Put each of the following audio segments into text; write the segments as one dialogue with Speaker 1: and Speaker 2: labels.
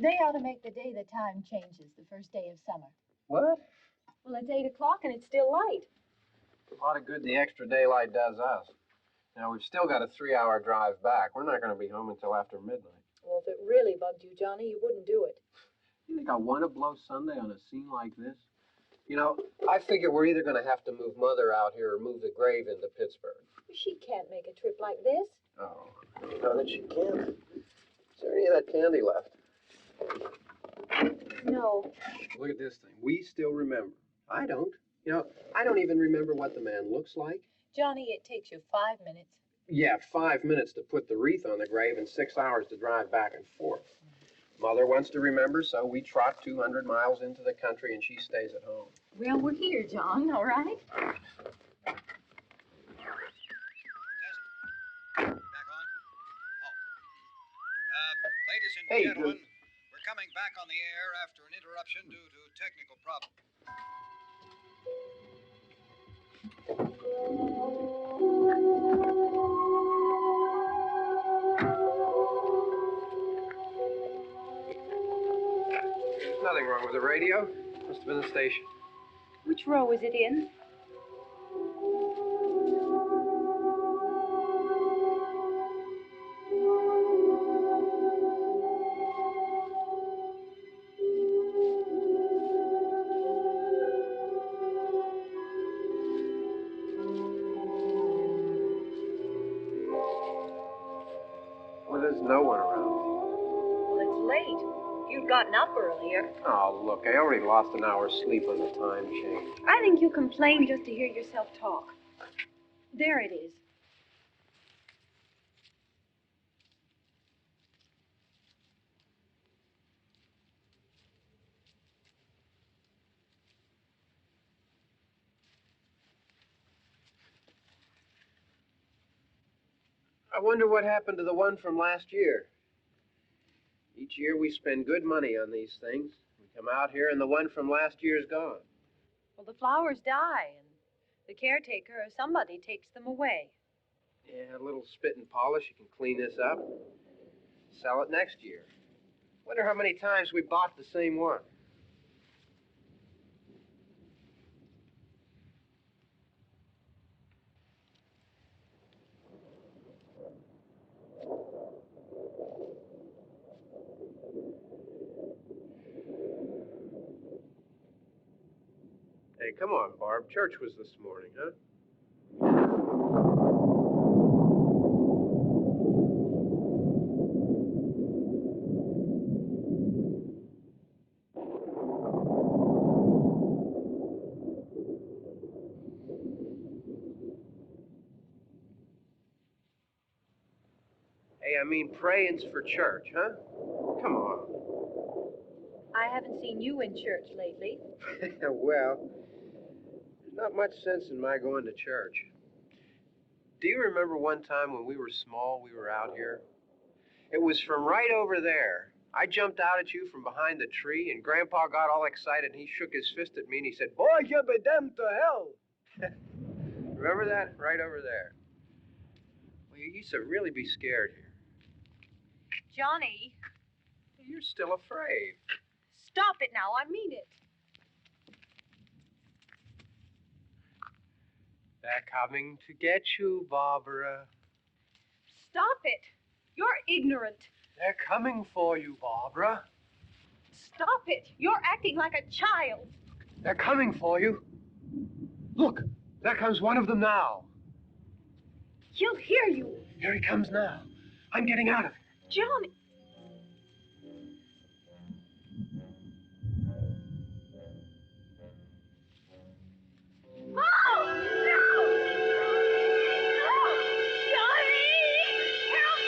Speaker 1: They ought to make the day the time changes, the first day of summer.
Speaker 2: What?
Speaker 1: Well, it's 8 o'clock and it's still light.
Speaker 2: A lot of good the extra daylight does us. Now, we've still got a 3-hour drive back. We're not going to be home until after midnight.
Speaker 1: Well, if it really bugged you, Johnny, you wouldn't do it.
Speaker 2: You think I want to blow Sunday on a scene like this? You know, I figure we're either going to have to move Mother out here or move the grave into Pittsburgh.
Speaker 1: She can't make a trip like this.
Speaker 2: Oh, you know that she can't. Is there any of that candy left?
Speaker 1: No.
Speaker 2: Look at this thing. We still remember. I don't. You know, I don't even remember what the man looks like.
Speaker 1: Johnny, it takes you 5 minutes.
Speaker 2: Yeah, 5 minutes to put the wreath on the grave and 6 hours to drive back and forth. Mother wants to remember, so we trot 200 miles into the country and she stays at home.
Speaker 1: Well, we're here, John, all right?
Speaker 3: Back on? Oh. Ladies and gentlemen, we're coming back on the air after an interruption due to technical problems.
Speaker 2: There's nothing wrong with the radio. Must have been the station.
Speaker 1: Which row is it in?
Speaker 2: Well, there's no one around.
Speaker 1: Well, it's late. You'd gotten up earlier.
Speaker 2: Oh, look, I already lost an hour's sleep on the time change.
Speaker 1: I think you complain just to hear yourself talk. There it is.
Speaker 2: I wonder what happened to the one from last year. Each year we spend good money on these things. We come out here and the one from last year's gone.
Speaker 1: Well, the flowers die, and the caretaker or somebody takes them away.
Speaker 2: Yeah, a little spit and polish. You can clean this up. Sell it next year. Wonder how many times we bought the same one. Hey, come on, Barb. Church was this morning, huh? Hey, I mean, praying's for church, huh? Come on.
Speaker 1: I haven't seen you in church lately.
Speaker 2: Well, there's not much sense in my going to church. Do you remember one time when we were small, we were out here? It was from right over there. I jumped out at you from behind the tree, and Grandpa got all excited, and he shook his fist at me, and he said, "Boy, you'll be damned to hell." Remember that? Right over there. Well, you used to really be scared here.
Speaker 1: Johnny,
Speaker 2: You're still afraid.
Speaker 1: stop it now. I mean it.
Speaker 2: They're coming to get you, Barbara.
Speaker 1: Stop it. You're ignorant.
Speaker 2: They're coming for you, Barbara.
Speaker 1: Stop it. You're acting like a child.
Speaker 2: They're coming for you. Look, there comes one of them now.
Speaker 1: He'll hear you.
Speaker 2: Here he comes now. I'm getting out of here.
Speaker 1: Johnny. Oh, no! No! Johnny! Help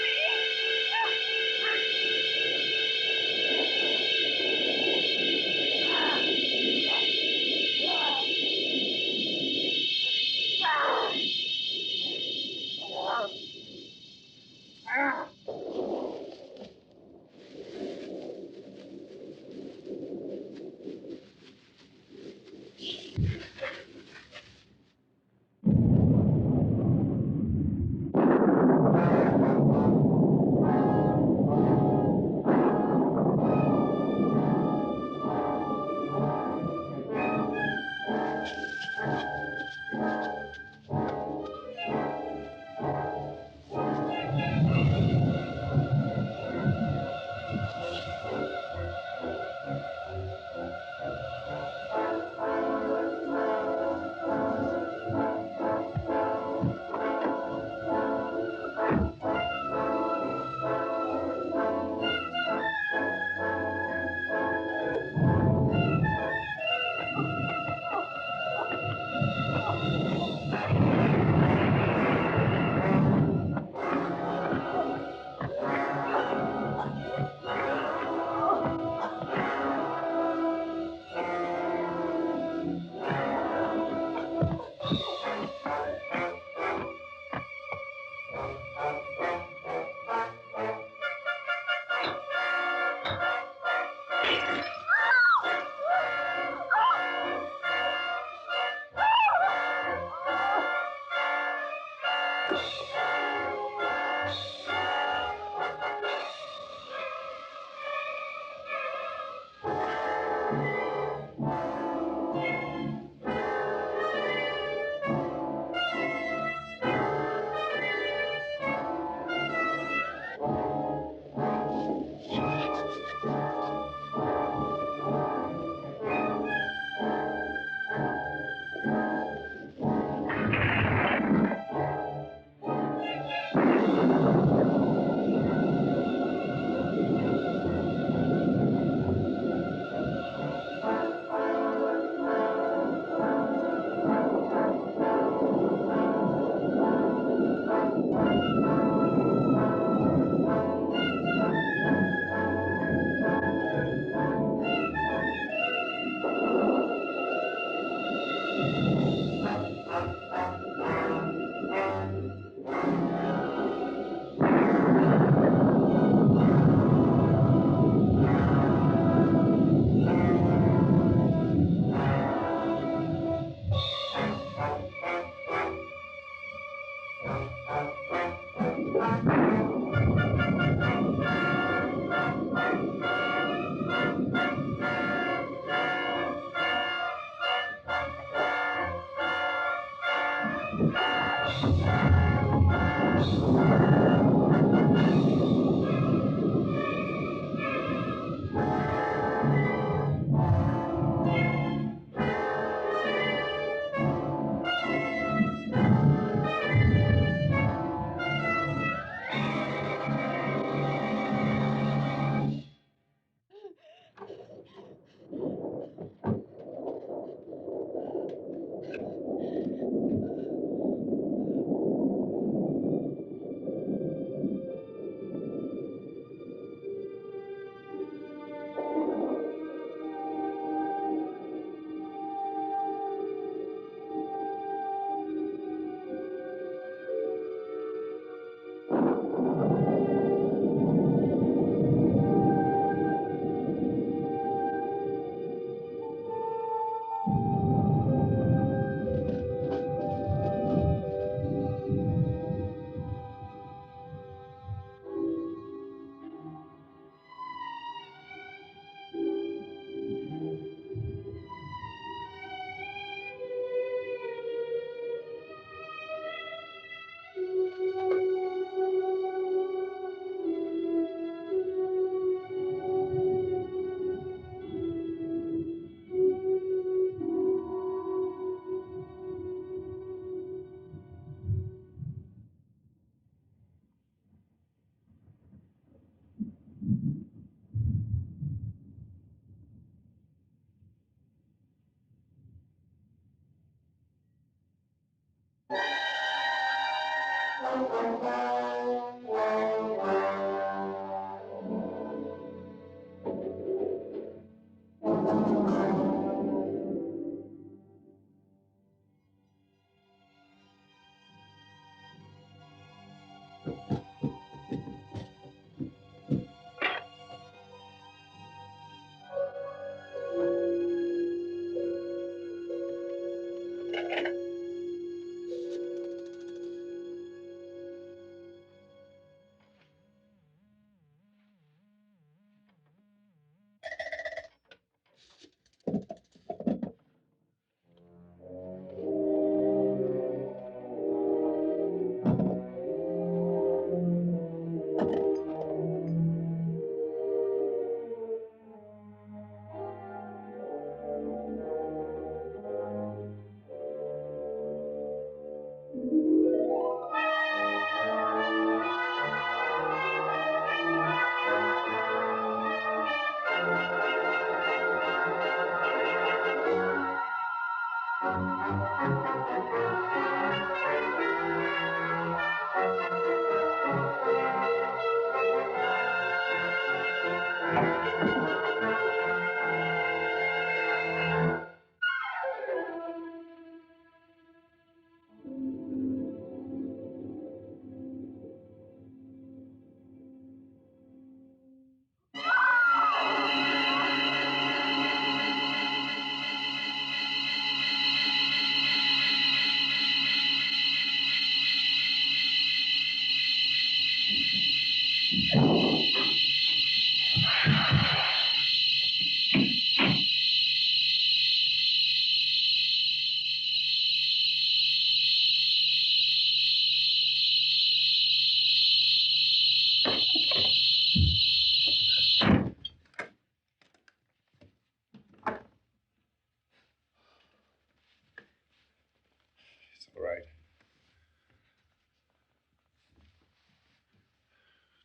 Speaker 4: All right.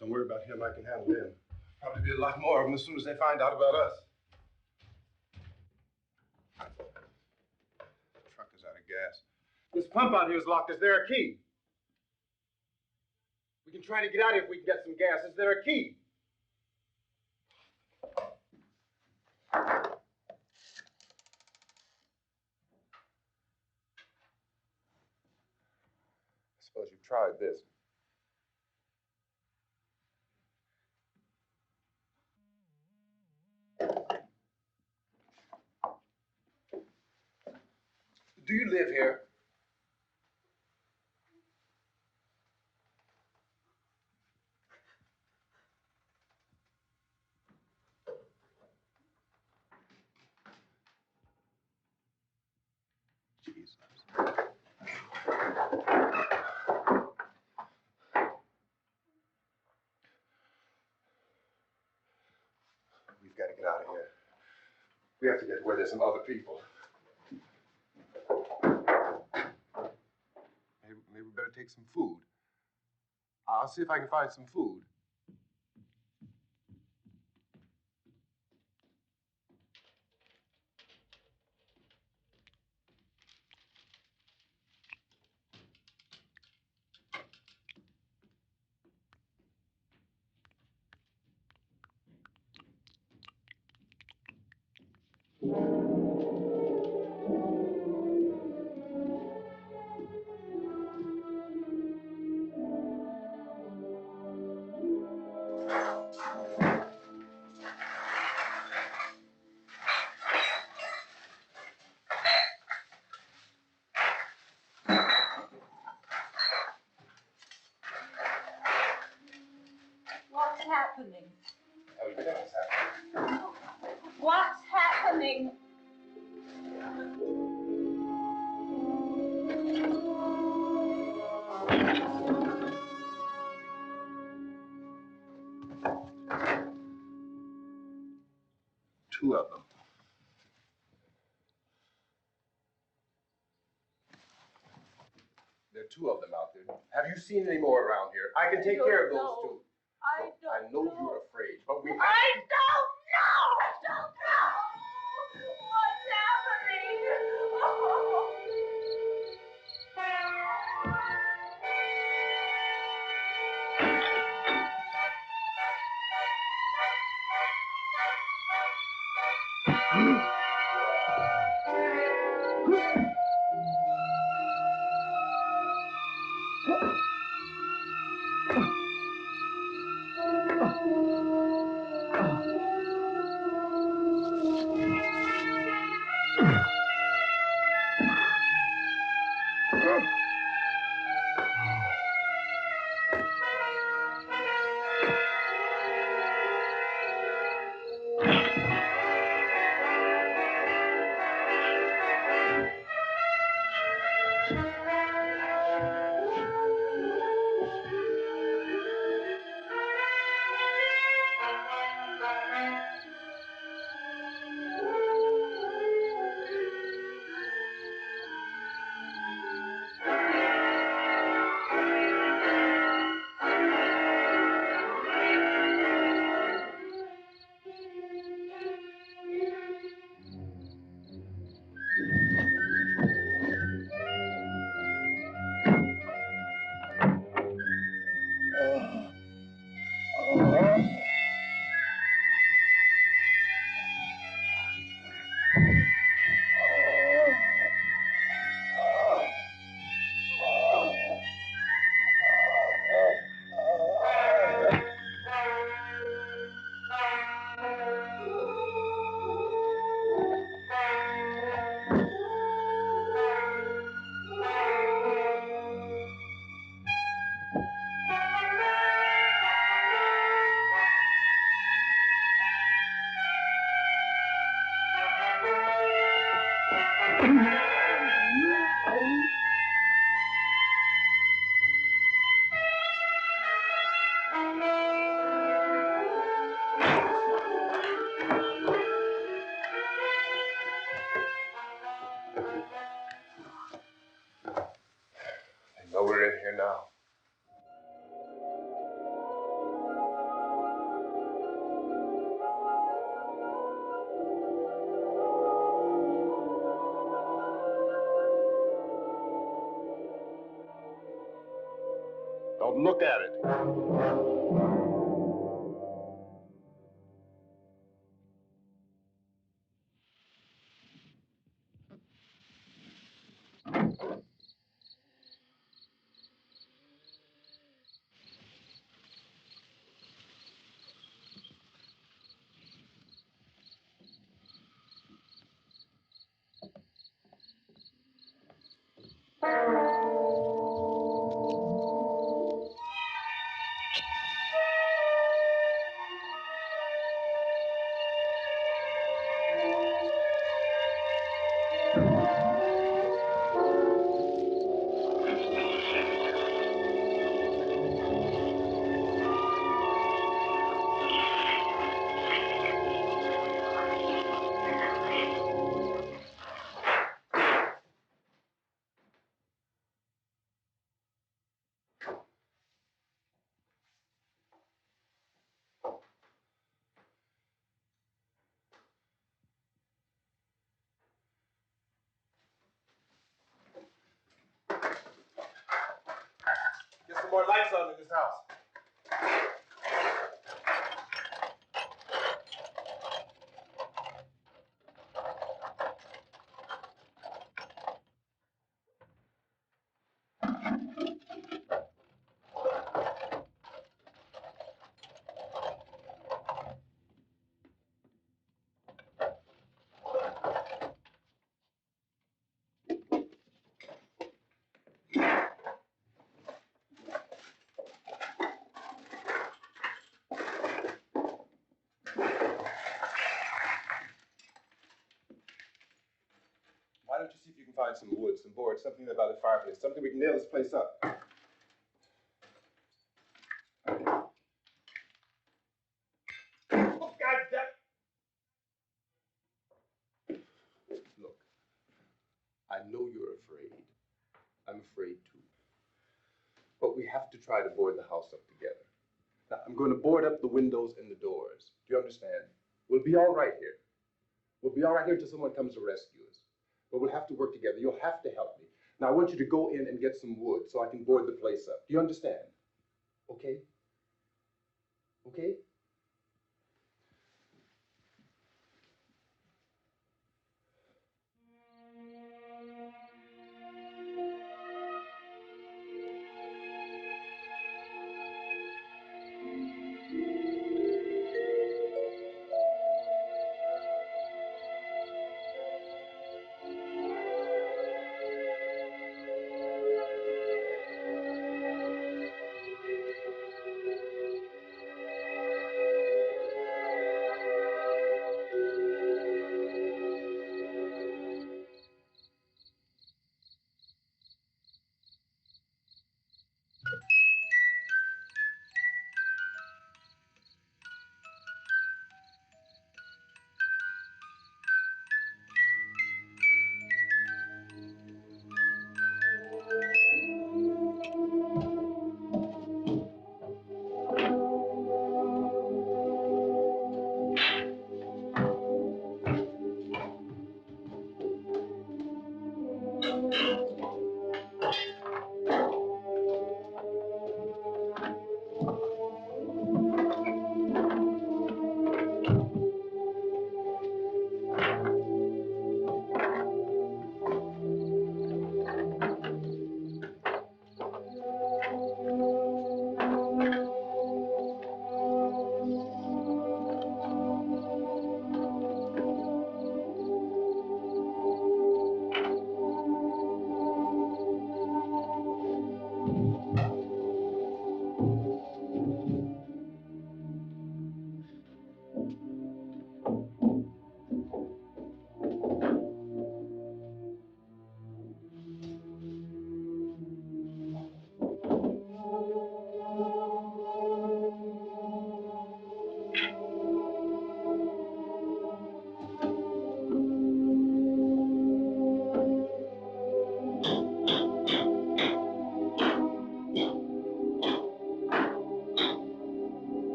Speaker 4: Don't worry about him. I can handle him. Probably be a lot more of them as soon as they find out about us. The truck is out of gas. This pump out here is locked. Is there a key? We can try to get out of here if we can get some gas. Is there a key? I suppose you've tried this. Do you live here? Jesus. We've got to get out of here. We have to get where there's some other people. Maybe we better take some food. I'll see if I can find some food.
Speaker 1: What's happening?
Speaker 4: Everything's happening.
Speaker 1: What's happening?
Speaker 4: Two of them. There are two of them out there. Have you seen any more around here? I can take care of those two. I know you're afraid, but we have to.
Speaker 1: I don't know! What's happening? Oh.
Speaker 4: I know we're in here now. Don't look at it. Get some more lights on in this house. Why don't you see if you can find some wood, some boards, something about the fireplace, something we can nail this place up. Oh, God damn. Look, I know you're afraid. I'm afraid too. But we have to try to board the house up together. Now, I'm going to board up the windows and the doors. Do you understand? We'll be all right here. We'll be all right here until someone comes to rescue us. But we'll have to work together. You'll have to help me. Now, I want you to go in and get some wood so I can board the place up. Do you understand? Okay? Okay?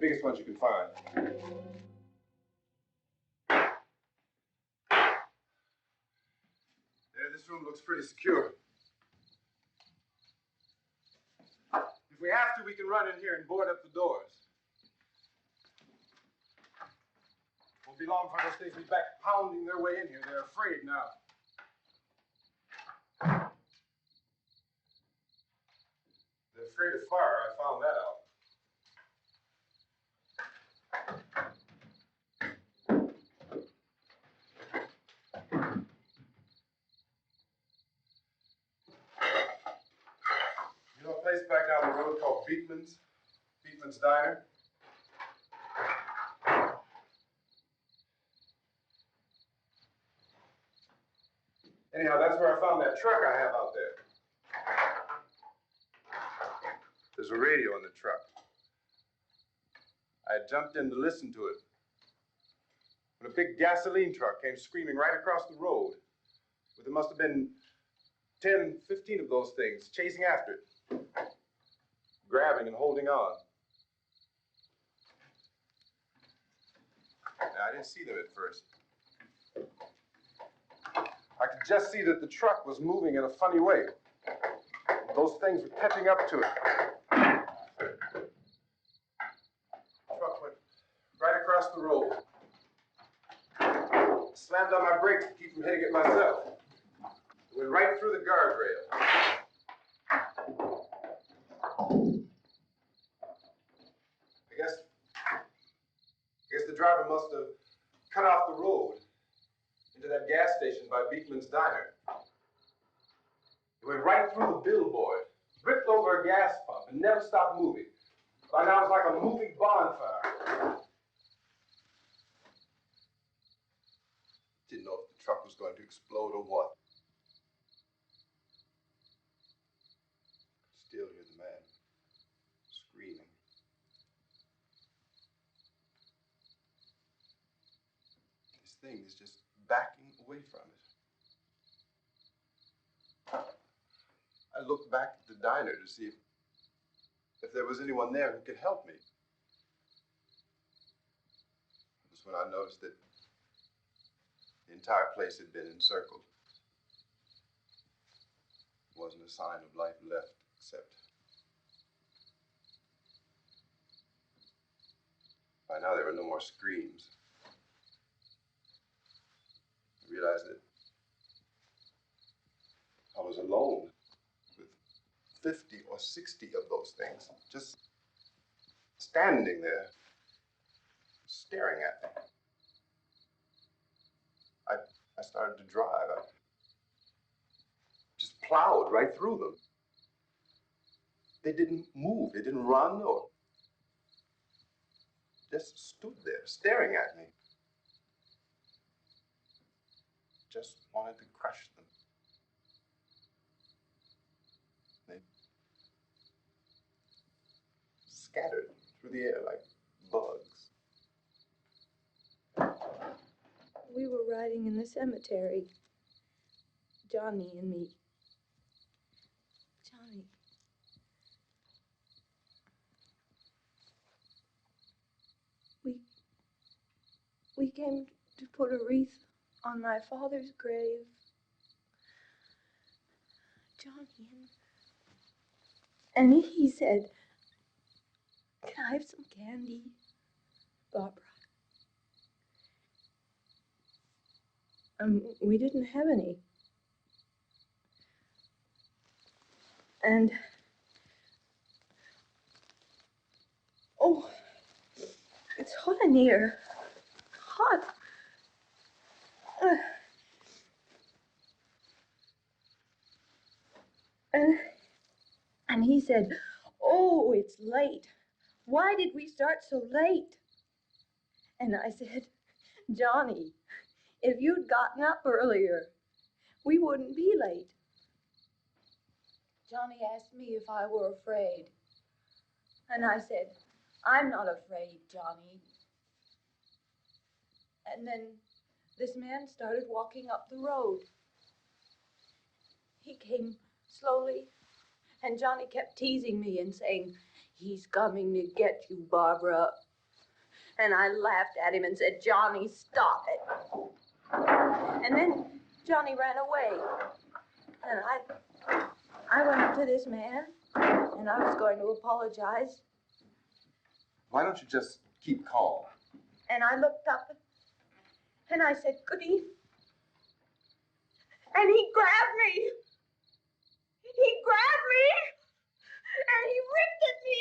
Speaker 4: biggest ones you can find. There, this room looks pretty secure. If we have to, we can run in here and board up the doors. Won't be long before those things will be back pounding their way in here. They're afraid now. They're afraid of fire. I found that out. You know a place back down the road called Beekman's? Beekman's Diner? Anyhow, that's where I found that truck I have out there. There's a radio in the truck. I jumped in to listen to it when a big gasoline truck came screaming right across the road. There must have been 10, 15 of those things chasing after it, grabbing and holding on. Now, I didn't see them at first. I could just see that the truck was moving in a funny way. Those things were catching up to it. The truck went right across the road. Slammed on my brakes to keep from hitting it myself. It went right through the guardrail. I guess the driver must have cut off the road into that gas station by Beekman's Diner. It went right through the billboard, ripped over a gas pump, and never stopped moving. By now, it's like a moving bonfire. Didn't know if the truck was going to explode or what. Still hear the man screaming. This thing is just backing away from it. I looked back at the diner to see if there was anyone there who could help me. It was when I noticed that the entire place had been encircled. There wasn't a sign of life left except by now there were no more screams. I realized that I was alone with 50 or 60 of those things, just standing there, staring at me. I started to drive. I just plowed right through them. They didn't move. They didn't run or just stood there staring at me. Just wanted to crush them. They scattered through the air like bugs.
Speaker 5: We were riding in the cemetery, Johnny and me. Johnny. We came to put a wreath on my father's grave. Johnny, and he said, "Can I have some candy, Barbara?" We didn't have any. And, oh, it's hot in here. Hot. And he said, "Oh, it's late. Why did we start so late?" And I said, "Johnny, if you'd gotten up earlier, we wouldn't be late." Johnny asked me if I were afraid. And I said, "I'm not afraid, Johnny." And then this man started walking up the road. He came slowly, and Johnny kept teasing me and saying, "He's coming to get you, Barbara." And I laughed at him and said, Johnny, stop it. And then Johnny ran away. And I went up to this man, and I was going to apologize.
Speaker 4: Why don't you just keep calm?
Speaker 5: And I looked up, and I said, good evening. And he grabbed me. He grabbed me, and he ripped at me.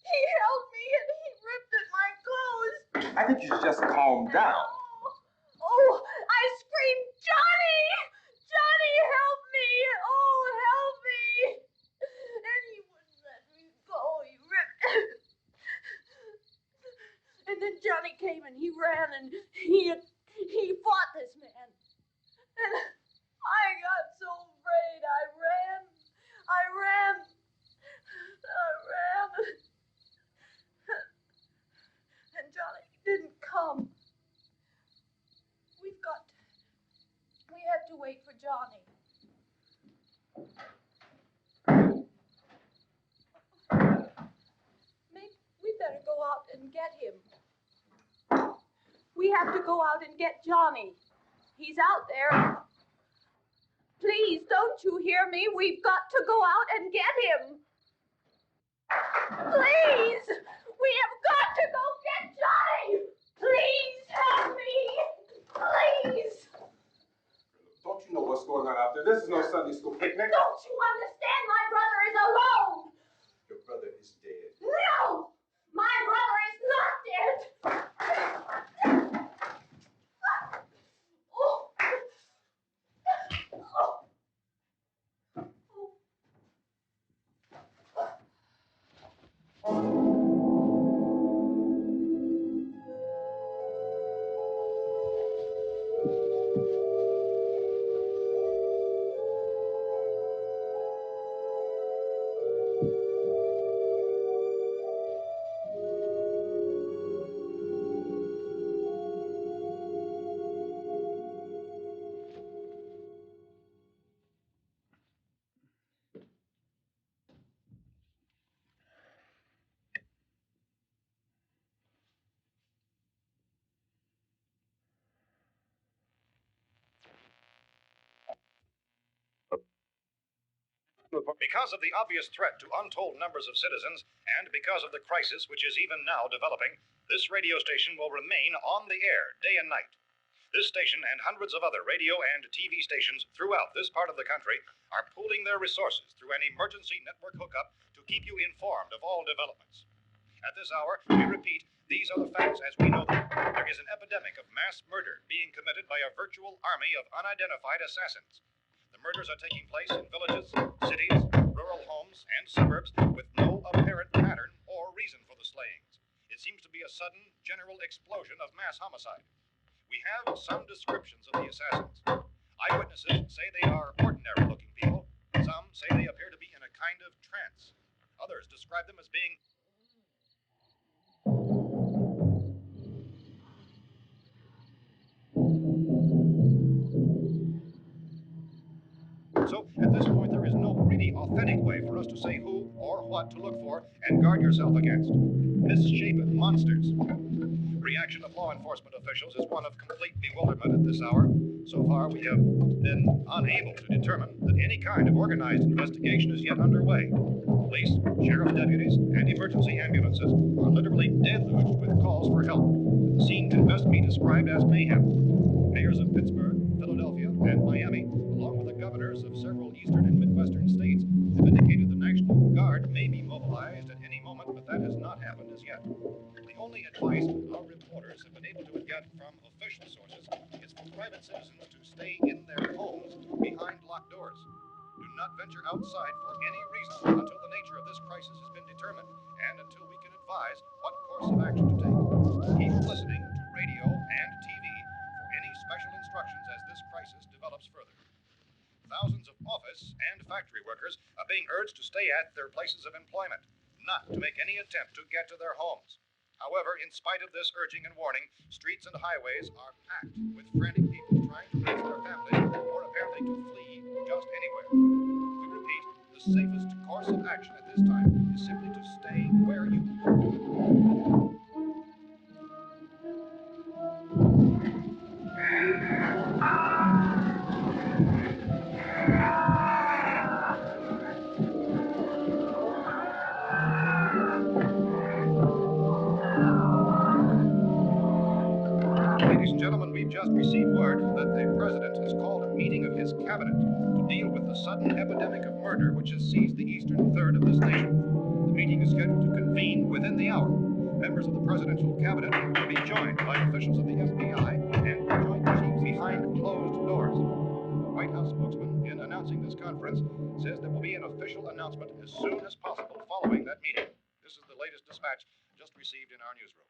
Speaker 5: He held me, and he ripped at my clothes.
Speaker 4: I think you should just calm down.
Speaker 5: Oh, I screamed, Johnny! Johnny, help me! Oh, help me! And he wouldn't let me go. He ripped. And then Johnny came and he ran and he fought this man. And I got so afraid. I ran. And Johnny didn't come. We have to wait for Johnny. Maybe we better go out and get him. We have to go out and get Johnny. He's out there. Please, don't you hear me? We've got to go out and get him. Please! We have got to go get Johnny! Please help me! Please!
Speaker 4: Don't you know what's going on out there? This is no Sunday school picnic.
Speaker 5: Don't you understand? My brother is alone!
Speaker 4: Your brother is dead.
Speaker 5: No! My brother is not dead!
Speaker 3: Because of the obvious threat to untold numbers of citizens, and because of the crisis which is even now developing, this radio station will remain on the air day and night. This station and hundreds of other radio and TV stations throughout this part of the country are pooling their resources through an emergency network hookup to keep you informed of all developments. At this hour, we repeat, these are the facts as we know them. There is an epidemic of mass murder being committed by a virtual army of unidentified assassins. The murders are taking place in villages, cities, rural homes, and suburbs with no apparent pattern or reason for the slayings. It seems to be a sudden, general explosion of mass homicide. We have some descriptions of the assassins. Eyewitnesses say they are ordinary-looking people. Some say they appear to be in a kind of trance. Others describe them as being So, at this point, there is no really authentic way for us to say who or what to look for and guard yourself against. Misshapen monsters. Reaction of law enforcement officials is one of complete bewilderment at this hour. So far, we have been unable to determine that any kind of organized investigation is yet underway. Police, sheriff's deputies, and emergency ambulances are literally deluged with calls for help. The scene can best be described as mayhem. Mayors of Pittsburgh, Philadelphia, and Miami, along with the governors of several eastern and midwestern states, have indicated the National Guard may be mobilized at any moment, but that has not happened as yet. The only advice our reporters have been able to get from official sources is for private citizens to stay in their homes behind locked doors. Do not venture outside for any reason until the nature of this crisis has been determined and until we can advise what course of action to take. Keep listening to radio and TV for any special instructions as this crisis develops further. Thousands of office and factory workers are being urged to stay at their places of employment, not to make any attempt to get to their homes. However, in spite of this urging and warning, streets and highways are packed with frantic people trying to raise their families or apparently to flee just anywhere. We repeat, the safest course of action at this time is simply to stay where you are. cabinet to deal with the sudden epidemic of murder which has seized the eastern third of this nation. The meeting is scheduled to convene within the hour. Members of the presidential cabinet will be joined by officials of the FBI and joint chiefs behind closed doors. The White House spokesman, in announcing this conference, says there will be an official announcement as soon as possible following that meeting. This is the latest dispatch just received in our newsroom.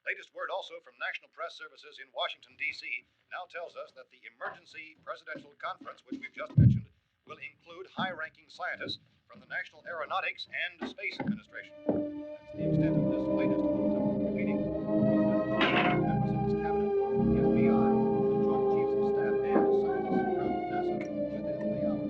Speaker 3: Latest word also from National Press Services in Washington, D.C. now tells us that the emergency presidential conference, which we've just mentioned, will include high-ranking scientists from the National Aeronautics and Space Administration. That's the extent of this latest bulletin. Repeating, members of this cabinet, the FBI, the Joint Chiefs of Staff, and scientists from NASA within the hour.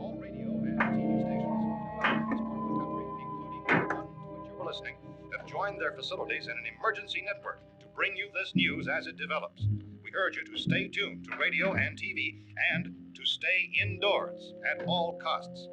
Speaker 3: All radio and TV stations throughout this part of the country, including the one to which you're listening, have joined their facilities in an emergency network to bring you this news as it develops. We urge you to stay tuned to radio and TV and to stay indoors at all costs.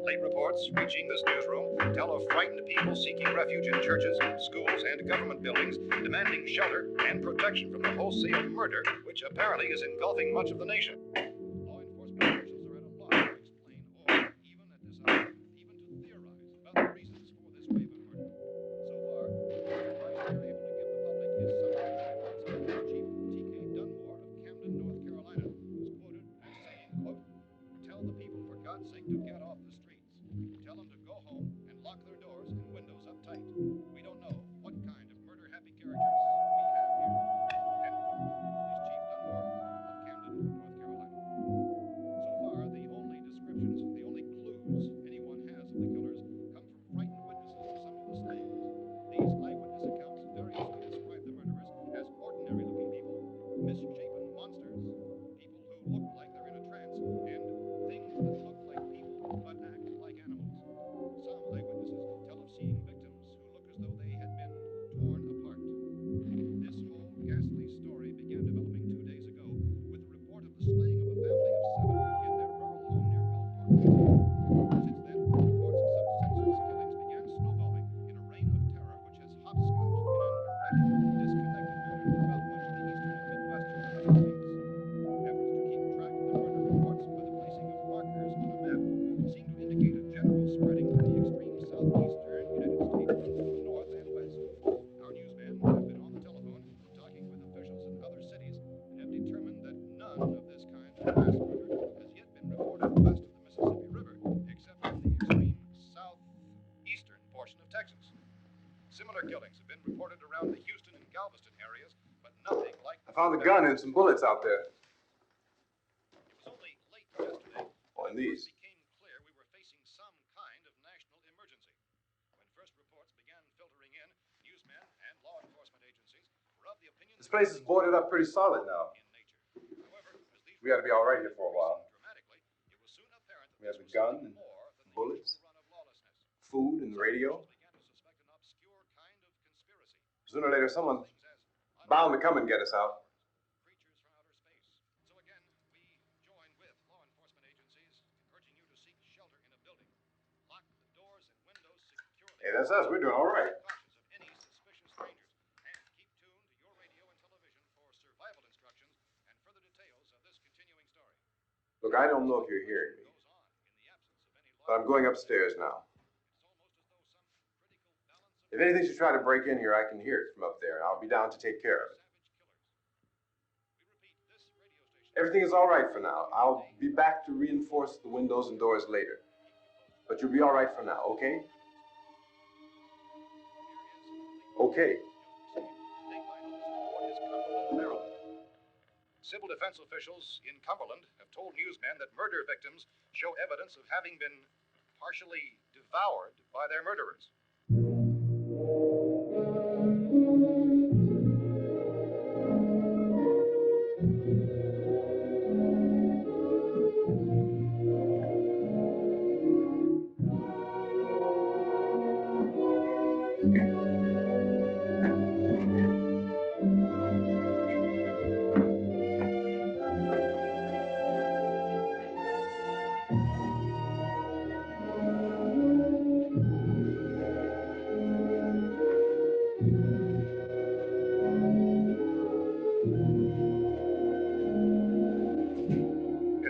Speaker 3: Late reports reaching this newsroom tell of frightened people seeking refuge in churches, schools, and government buildings, demanding shelter and protection from the wholesale murder which apparently is engulfing much of the nation. Law enforcement officials are at a loss to explain or, even at this hour, even to theorize about the reasons for this wave of murder. So far, the advice they're able to give the public is summarized by Police Chief T.K. Dunmore of Camden, North Carolina, who's quoted as saying, quote, "Tell the people, for God's sake, to get off the streets. Tell them to go home and lock their doors and windows up tight. We don't know what kind of murder-happy characters we have here." End quote. Police Chief Dunmore of Camden, North Carolina. So far, the only descriptions, the only clues anyone has of the killers come from frightened witnesses of some of the slayings. These eyewitness accounts variously describe the murderers as ordinary-looking people, misshapen monsters, people who look like they're in a trance, and things that look like people but act like animals. Some eyewitnesses tell of seeing victims who look as though they had been torn apart. This whole ghastly story began developing 2 days ago with the report of the slaying of a family of 7 in their rural home near Gulfport, Louisiana. Since then, reports of such senseless killings began snowballing in a reign of terror which has hopscotched in an erratic, disconnected manner throughout much of the eastern and midwestern United States. Efforts to keep track of the murder reports by the placing of markers on a map seem to indicate a general spreading from the extreme southeastern United States to the north and west. Our newsmen have been on the telephone talking with officials in other cities and have determined that none of this kind of mass murder has yet been reported west of the Mississippi River, except in the extreme southeastern portion of Texas. Similar killings have been reported around the Houston and Galveston areas, but nothing like
Speaker 4: I found a gun and some bullets out there.
Speaker 3: It was only late yesterday
Speaker 4: On
Speaker 3: that it
Speaker 4: these.
Speaker 3: first became clear we were facing some kind of national emergency. When first reports began filtering in, newsmen and law enforcement agencies were of the opinion
Speaker 4: This place is boarded up pretty solid now.
Speaker 3: in nature. However, as these
Speaker 4: We ought to be all right here for a while.
Speaker 3: dramatically, it was soon apparent that
Speaker 4: We have
Speaker 3: this
Speaker 4: the
Speaker 3: was
Speaker 4: gun
Speaker 3: something
Speaker 4: and
Speaker 3: more than the
Speaker 4: bullets,
Speaker 3: usual run of lawlessness.
Speaker 4: food and the radio.
Speaker 3: Some officials began to suspect an obscure kind of conspiracy.
Speaker 4: Sooner or later, someone's
Speaker 3: Things as
Speaker 4: bound to come and get us out.
Speaker 3: creatures from outer space. So again, we join with law enforcement agencies in urging you to seek shelter in a building. Lock the doors and windows securely.
Speaker 4: Hey, that's us. We're doing all right.
Speaker 3: Cautious of any suspicious strangers, and keep tuned to your radio and television for survival instructions and further details of this continuing story.
Speaker 4: Look, I don't know if you're hearing me,
Speaker 3: Goes on in the absence of any
Speaker 4: but I'm going upstairs now.
Speaker 3: It's almost as though some critical balance of
Speaker 4: If anything should try to break in here, I can hear it from up there, and I'll be down to take care of it.
Speaker 3: savage killers. We repeat, this radio station
Speaker 4: Everything is all right for now. I'll be back to reinforce the windows and doors later. But you'll be all right for now, okay? Okay.
Speaker 3: Civil defense officials in Cumberland have told newsmen that murder victims show evidence of having been partially devoured by their murderers.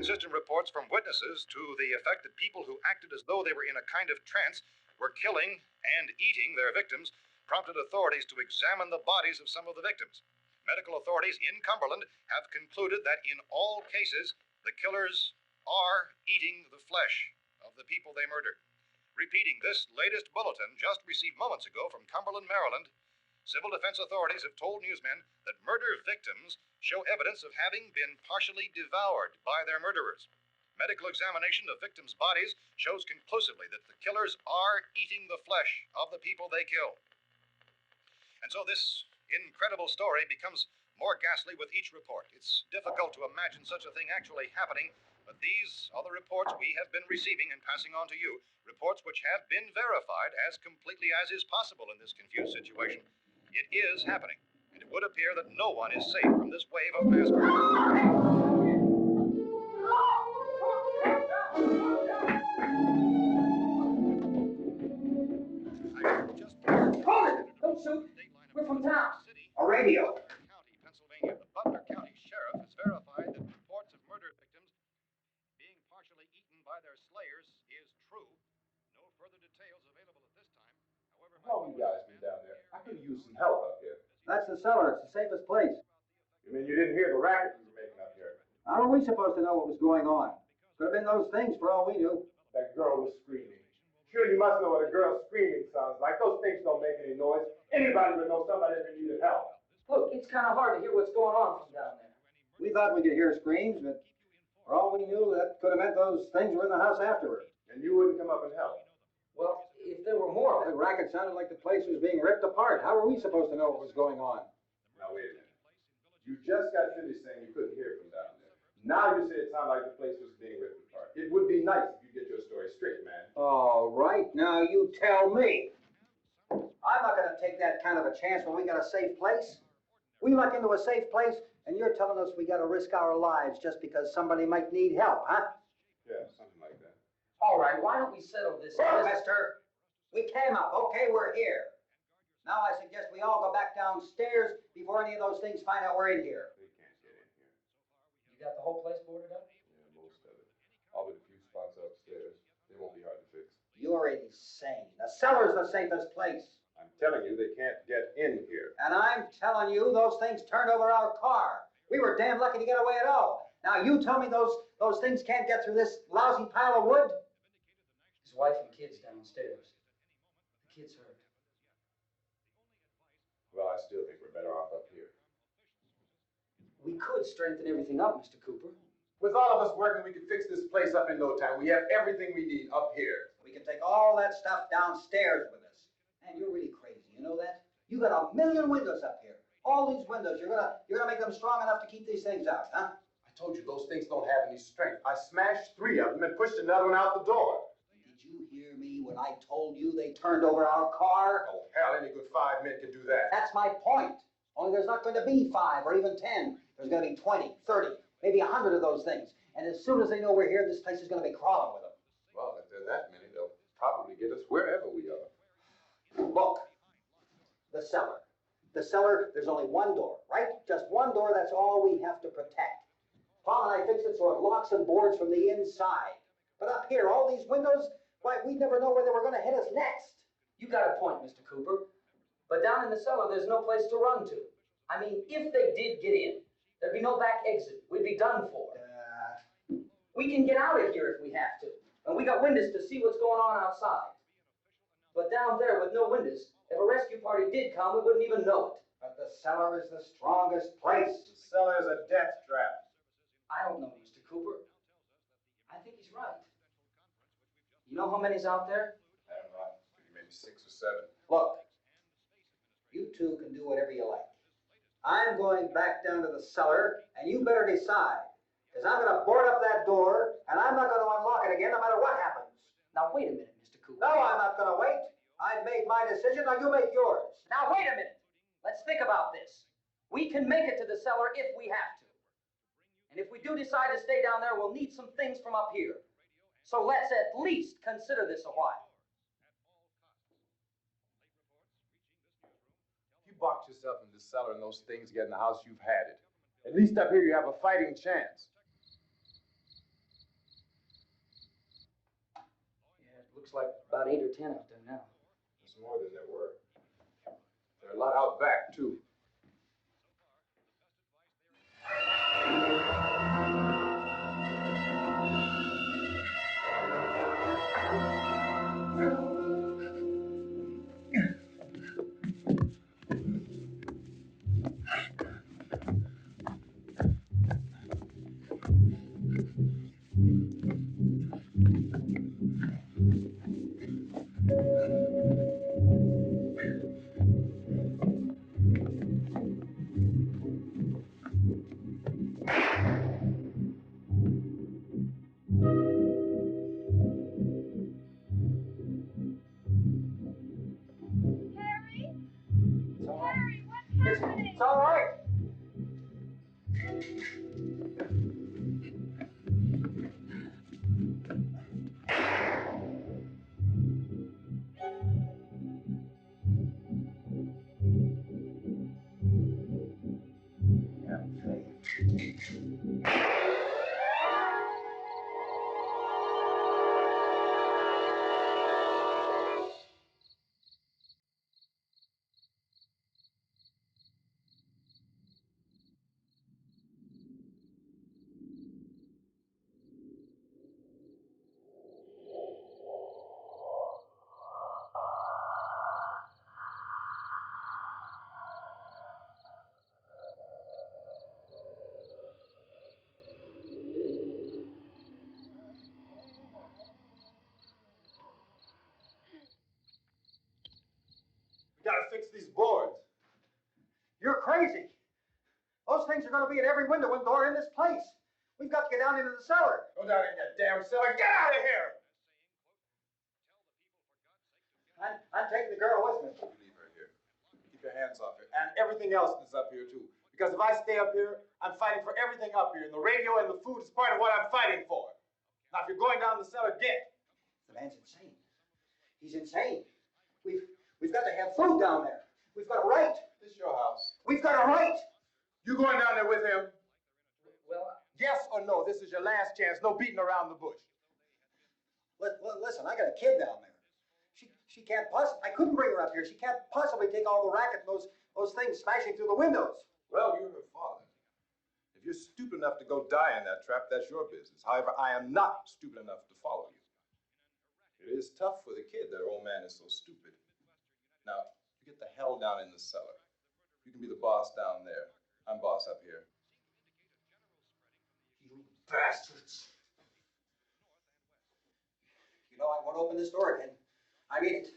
Speaker 3: Inconsistent reports from witnesses to the effect that people who acted as though they were in a kind of trance were killing and eating their victims prompted authorities to examine the bodies of some of the victims. Medical authorities in Cumberland have concluded that in all cases, the killers are eating the flesh of the people they murdered. Repeating this latest bulletin just received moments ago from Cumberland, Maryland, civil defense authorities have told newsmen that murder victims show evidence of having been partially devoured by their murderers. Medical examination of victims' bodies shows conclusively that the killers are eating the flesh of the people they kill. And so this incredible story becomes more ghastly with each report. It's difficult to imagine such a thing actually happening, but these are the reports we have been receiving and passing on to you, reports which have been verified as completely as is possible in this confused situation. It is happening, and it would appear that no one is safe from this wave of mass murder.
Speaker 6: Don't shoot. We're from town.
Speaker 3: A
Speaker 6: radio.
Speaker 3: County, Pennsylvania. The Butler County Sheriff has verified that reports of murder victims being partially eaten by their slayers is true. No further details available at this time. However,
Speaker 4: How long you guys been down there? I could use some help up here.
Speaker 7: That's the cellar. It's the safest place.
Speaker 4: You mean you didn't hear the racket we were making up here?
Speaker 7: How are we supposed to know what was going on? Could have been those things for all we knew.
Speaker 4: That girl was screaming. Sure, you must know what a girl screaming sounds like. Those things don't make any noise. Anybody would know somebody ever needed help.
Speaker 6: Look, it's kind of hard to hear what's going on from down there.
Speaker 7: We thought we could hear screams, but for all we knew, that could have meant those things were in the house afterward.
Speaker 4: And you wouldn't come up and help.
Speaker 6: Well, if there were more of
Speaker 7: That
Speaker 6: them.
Speaker 7: racket sounded like the place was being ripped apart. How were we supposed to know what was going on?
Speaker 4: Now, wait a minute. You just got finished saying you couldn't hear from down there. Now you say it sounded like the place was being ripped apart. It would be nice if you get your story straight, man.
Speaker 7: All right, now you tell me. I'm not going to take that kind of a chance when we got a safe place. We luck into a safe place, and you're telling us we got to risk our lives just because somebody might need help, huh?
Speaker 4: Yeah, something like that.
Speaker 6: All right, why don't we settle this?
Speaker 7: Well, mister, we came up. Okay, we're here. Now I suggest we all go back downstairs before any of those things find out we're in here.
Speaker 4: They can't get in here.
Speaker 6: You got the whole place boarded up?
Speaker 4: Yeah, most of it. All but a few spots upstairs. They won't be hard to fix.
Speaker 7: You're insane. The cellar's the safest place.
Speaker 4: I'm telling you, they can't get in here.
Speaker 7: And I'm telling you, those things turned over our car. We were damn lucky to get away at all. Now you tell me those things can't get through this lousy pile of wood?
Speaker 6: His wife and kids downstairs. The kid's hurt.
Speaker 4: Well, I still think we're better off up here.
Speaker 6: We could strengthen everything up, Mr. Cooper.
Speaker 4: With all of us working, we can fix this place up in no time. We have everything we need up here.
Speaker 7: We can take all that stuff downstairs with us. Man, you're really crazy, you know that? You got a million windows up here. All these windows, you're gonna make them strong enough to keep these things out, huh?
Speaker 4: I told you those things don't have any strength. I smashed 3 of them and pushed another one out the door.
Speaker 7: Did you hear me when I told you they turned over our car?
Speaker 4: Oh, hell, any good 5 men can do that.
Speaker 7: That's my point. Only there's not going to be 5 or even 10. There's going to be 20, 30, maybe 100 of those things. And as soon as they know we're here, this place is going to be crawling with them.
Speaker 4: Well, if there are that many, they'll probably get us wherever we are.
Speaker 7: Look, the cellar. The cellar, there's only one door, right? Just one door, that's all we have to protect. Tom and I fixed it so it locks and boards from the inside. But up here, all these windows, why, we'd never know where they were going to hit us next.
Speaker 6: You got a point, Mr. Cooper. But down in the cellar, there's no place to run to. I mean, if they did get in, there'd be no back exit. We'd be done for. We can get out of here if we have to. And we got windows to see what's going on outside. But down there with no windows, if a rescue party did come, we wouldn't even know it.
Speaker 7: But the cellar is the strongest place.
Speaker 4: The cellar is a death trap.
Speaker 6: I don't know, Mr. Cooper. I think he's right. You know how many's out there?
Speaker 4: I don't know. Maybe 6 or 7.
Speaker 7: Look, you two can do whatever you like. I'm going back down to the cellar, and you better decide. Because I'm going to board up that door, and I'm not going to unlock it again no matter what happens.
Speaker 6: Now, wait a minute, Mr. Cooper.
Speaker 7: No, I'm not going to wait. I've made my decision, now you make yours.
Speaker 6: Now, wait a minute. Let's think about this. We can make it to the cellar if we have to. And if we do decide to stay down there, we'll need some things from up here. So let's at least consider this a while.
Speaker 4: If you box yourself in the cellar and those things get in the house, you've had it. At least up here you have a fighting chance.
Speaker 6: Looks like about 8 or 10 up there now.
Speaker 4: There's more than there were. There are a lot out back, too.
Speaker 7: It's all right.
Speaker 4: We gotta fix these boards.
Speaker 7: You're crazy. Those things are going to be at every window and door in this place. We've got to get down into the cellar.
Speaker 4: Go down in that damn cellar. Get out of here!
Speaker 7: I'm taking the girl with me.
Speaker 4: You leave her here. Keep your hands off her. And everything else that's up here, too. Because if I stay up here, I'm fighting for everything up here. And the radio and the food is part of what I'm fighting for. Now, if you're going down the cellar, get.
Speaker 7: The man's insane. He's insane. We've got to have food down there. We've got a right.
Speaker 4: This is your house.
Speaker 7: We've got a right.
Speaker 4: You going down there with him?
Speaker 6: Well,
Speaker 4: Yes or no? This is your last chance. No beating around the bush.
Speaker 7: Listen, I got a kid down there. She can't possibly. I couldn't bring her up here. She can't possibly take all the racket and those things smashing through the windows.
Speaker 4: Well, you're her father. If you're stupid enough to go die in that trap, that's your business. However, I am not stupid enough to follow you. It is tough for the kid that old man is so stupid. Now, you get the hell down in the cellar. You can be the boss down there. I'm boss up here.
Speaker 7: You bastards. You know, I won't open this door again. I mean it.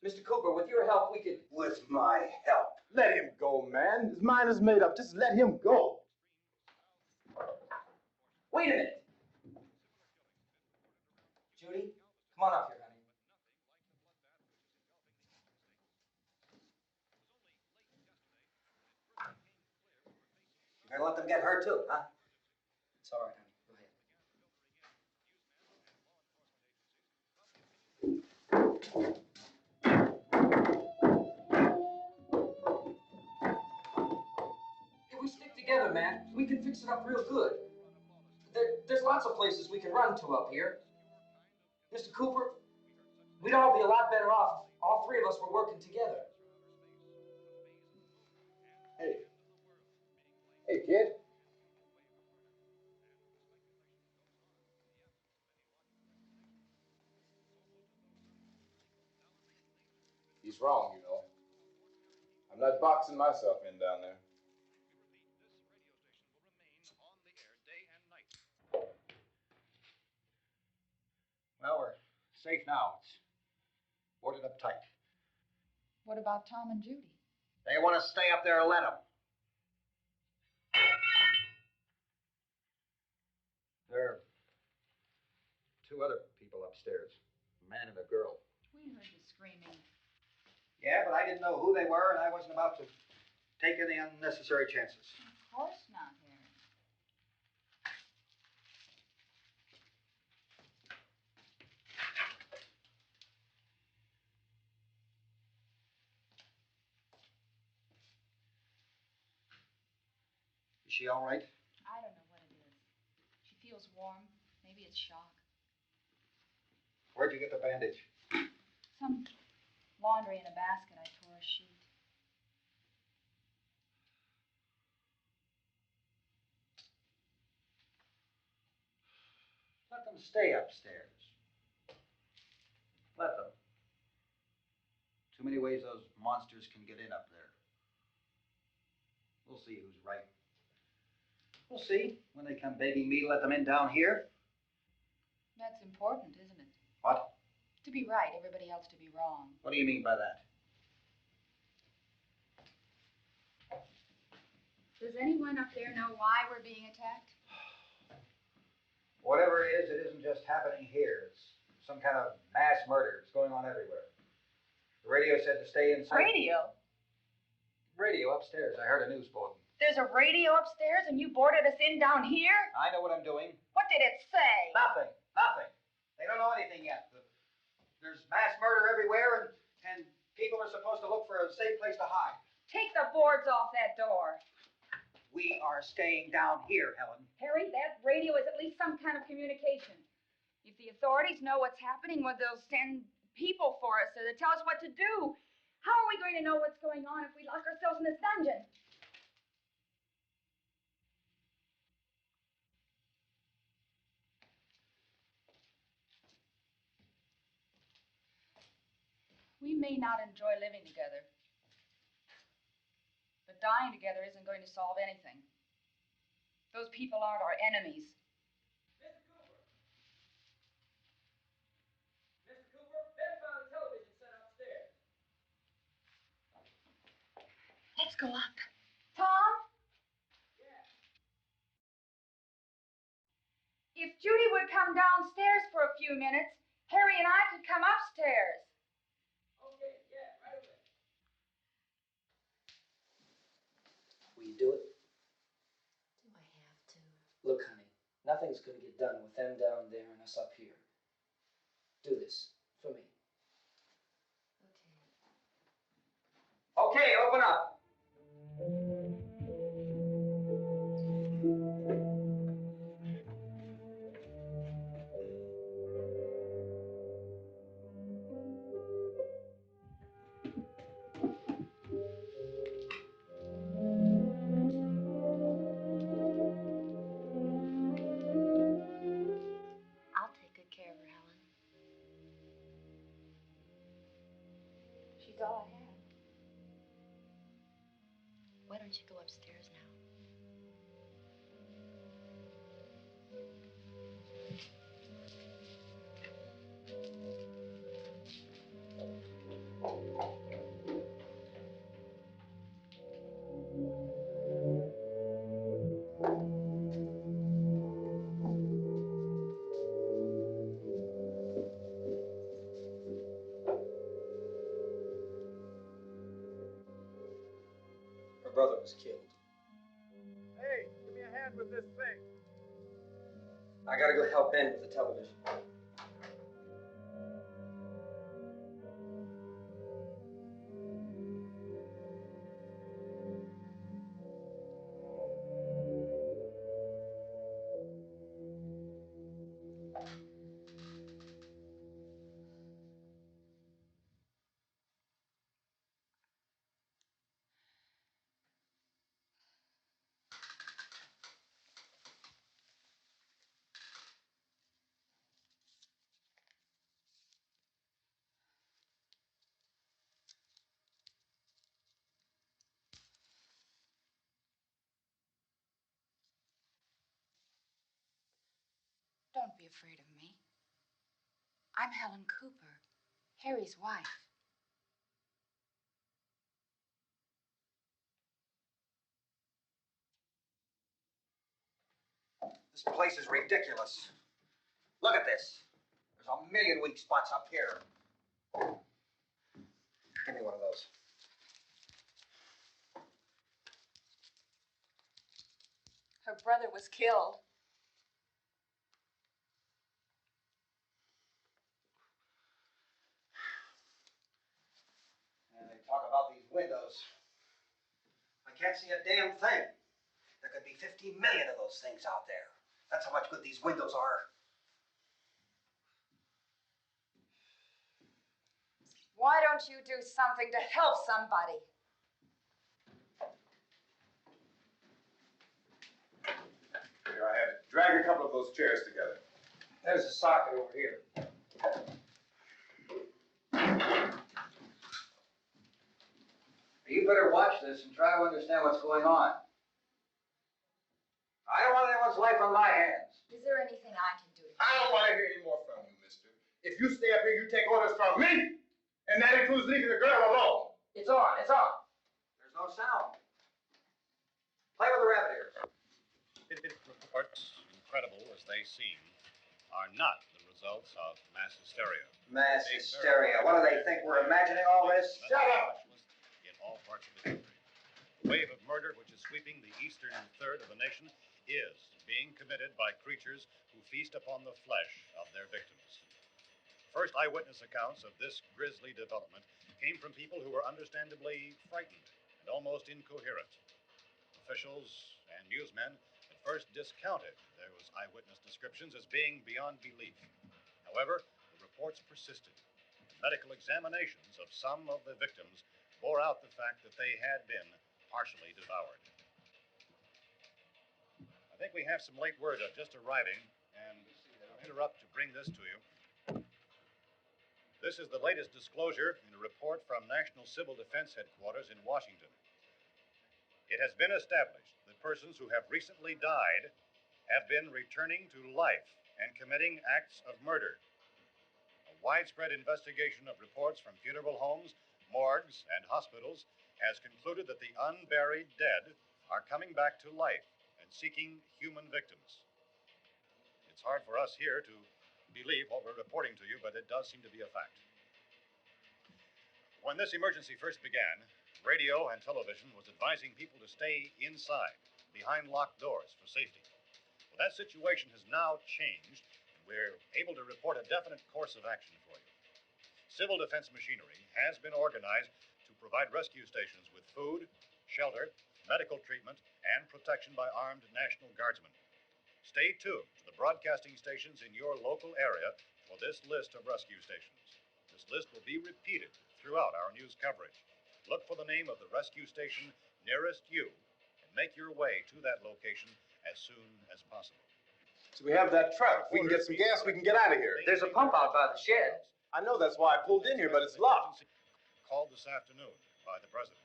Speaker 6: Mr. Cooper, with your help, we could...
Speaker 7: With my help.
Speaker 4: Let him go, man. His mind is made up. Just let him go.
Speaker 6: Wait a minute. Judy, come on up here, honey.
Speaker 7: You better let them get hurt too, huh?
Speaker 6: It's all right, honey. Go ahead. If we stick together, man, we can fix it up real good. There's lots of places we can run to up here. Mr. Cooper, we'd all be a lot better off if all three of us were working together.
Speaker 4: Hey. Hey, kid. He's wrong, you know. I'm not boxing myself in down there.
Speaker 7: Well, we're safe now. It's boarded up tight.
Speaker 8: What about Tom and Judy?
Speaker 7: They want to stay up there, let them. There are two other people upstairs, a man and a girl.
Speaker 8: We heard the screaming.
Speaker 7: Yeah, but I didn't know who they were, and I wasn't about to take any unnecessary chances.
Speaker 8: Of course not, Harry.
Speaker 7: Is she all right?
Speaker 8: I don't know what it is. She feels warm. Maybe it's shock.
Speaker 7: Where'd you get the bandage?
Speaker 8: Some laundry in a basket. I tore a sheet.
Speaker 7: Let them stay upstairs. Let them. Too many ways those monsters can get in up there. We'll see who's right. We'll see when they come begging me to let them in down here.
Speaker 8: That's important, isn't it?
Speaker 7: What?
Speaker 8: To be right, everybody else to be wrong.
Speaker 7: What do you mean by that?
Speaker 8: Does anyone up there know why we're being attacked?
Speaker 7: Whatever it isn't just happening here. It's some kind of mass murder. It's going on everywhere. The radio said to stay inside.
Speaker 1: Radio?
Speaker 7: Radio upstairs. I heard a news bulletin.
Speaker 1: There's a radio upstairs and you boarded us in down here?
Speaker 7: I know what I'm doing.
Speaker 1: What did it say?
Speaker 7: Nothing. Nothing. They don't know anything yet. There's mass murder everywhere, and people are supposed to look for a safe place to hide.
Speaker 1: Take the boards off that door.
Speaker 7: We are staying down here, Helen.
Speaker 8: Harry, that radio is at least some kind of communication. If the authorities know what's happening, well, they'll send people for us to tell us what to do. How are we going to know what's going on if we lock ourselves in this dungeon? We may not enjoy living together, but dying together isn't going to solve anything. Those people aren't our enemies.
Speaker 6: Mr. Cooper! Mr. Cooper, Ben found a television set upstairs.
Speaker 1: Let's go up.
Speaker 8: Tom?
Speaker 6: Yeah.
Speaker 8: If Judy would come downstairs for a few minutes, Harry and I could come upstairs.
Speaker 6: Okay, yeah, right away. Will you do it?
Speaker 1: Do I have to?
Speaker 6: Look, honey, nothing's gonna get done with them down there and us up here. Do this for me.
Speaker 1: Okay.
Speaker 6: Okay, open up.
Speaker 1: I'll take good care of her, Helen.
Speaker 8: She's all I have.
Speaker 1: Why don't you go upstairs now?
Speaker 6: Her brother was killed.
Speaker 2: Hey, give me a hand with this thing.
Speaker 6: I gotta go help Ben with the television.
Speaker 8: Don't be afraid of me. I'm Helen Cooper, Harry's wife.
Speaker 7: This place is ridiculous. Look at this. There's a million weak spots up here. Give me one of those.
Speaker 8: Her brother was killed.
Speaker 7: And they talk about these windows. I can't see a damn thing. There could be 50 million of those things out there. That's how much good these windows are.
Speaker 8: Why don't you do something to help somebody?
Speaker 3: Here, I have it. Drag a couple of those chairs together.
Speaker 6: There's a socket over here. You better watch this and try to understand what's going on. I don't want anyone's life on my hands.
Speaker 8: Is there anything I can do?
Speaker 3: I don't want to hear any more from you, mister. If you stay up here, you take orders from me. And that includes leaving the girl alone.
Speaker 6: It's on, it's on. There's no sound. Play with the rabbit ears.
Speaker 9: Reports, incredible as they seem, are not the results of mass hysteria.
Speaker 7: Mass hysteria. What do they think? We're imagining all this?
Speaker 3: Shut up!
Speaker 9: In all parts of the country. The wave of murder which is sweeping the eastern third of the nation is being committed by creatures who feast upon the flesh of their victims. First eyewitness accounts of this grisly development came from people who were understandably frightened and almost incoherent. Officials and newsmen at first discounted those eyewitness descriptions as being beyond belief. However, the reports persisted. Medical examinations of some of the victims bore out the fact that they had been partially devoured. I think we have some late word just arriving, and I'll interrupt to bring this to you. This is the latest disclosure in a report from National Civil Defense Headquarters in Washington. It has been established that persons who have recently died have been returning to life and committing acts of murder. A widespread investigation of reports from funeral homes, morgues, and hospitals has concluded that the unburied dead are coming back to life and seeking human victims. It's hard for us here to believe what we're reporting to you, but it does seem to be a fact. When this emergency first began, radio and television was advising people to stay inside, behind locked doors for safety. Well, that situation has now changed, and we're able to report a definite course of action for you. Civil defense machinery has been organized to provide rescue stations with food, shelter, medical treatment, and protection by armed National Guardsmen. Stay tuned to the broadcasting stations in your local area for this list of rescue stations. This list will be repeated throughout our news coverage. Look for the name of the rescue station nearest you and make your way to that location as soon as possible.
Speaker 3: So we have that truck. If we can get some gas, we can get out of here.
Speaker 6: There's a pump out by the shed.
Speaker 3: I know, that's why I pulled in here, but it's locked.
Speaker 9: Called this afternoon by the President.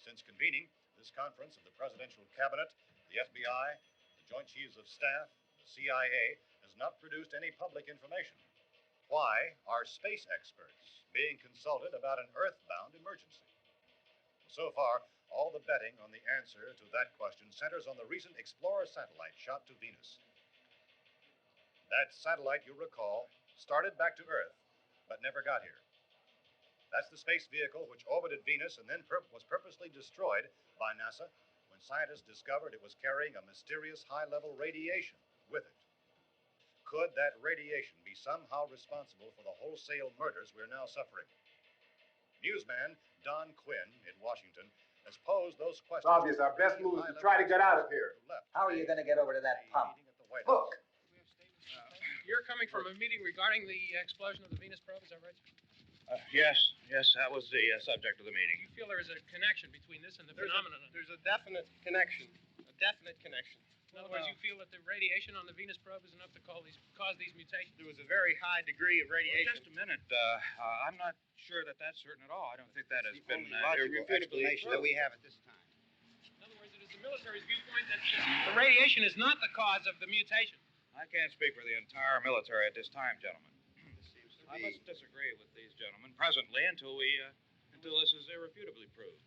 Speaker 9: Since convening this conference of the Presidential Cabinet, the FBI, the Joint Chiefs of Staff, the CIA has not produced any public information. Why are space experts being consulted about an Earth-bound emergency? So far, all the betting on the answer to that question centers on the recent Explorer satellite shot to Venus. That satellite, you'll recall, started back to Earth, but never got here. That's the space vehicle which orbited Venus and then was purposely destroyed by NASA when scientists discovered it was carrying a mysterious high-level radiation with it. Could that radiation be somehow responsible for the wholesale murders we're now suffering? Newsman Don Quinn in Washington has posed those questions.
Speaker 3: It's obvious our best move is to try to get out of here.
Speaker 7: How are you going to get over to that pump?
Speaker 6: Look.
Speaker 10: You're coming from a meeting regarding the explosion of the Venus probe, is that right?
Speaker 11: Yes, that was the subject of the meeting.
Speaker 10: You feel there is a connection between this and the phenomenon?
Speaker 12: There's a definite connection.
Speaker 10: In other words, you feel that the radiation on the Venus probe is enough to cause these mutations?
Speaker 12: There was a very high degree of radiation.
Speaker 11: Well, just a minute. I'm not sure that that's certain at all. I don't think that has been
Speaker 12: logical explanation that we have at this time.
Speaker 10: In other words, it is the military's viewpoint that the radiation is not the cause of the mutation.
Speaker 11: I can't speak for the entire military at this time, gentlemen. I must disagree with these gentlemen presently until this is irrefutably proved.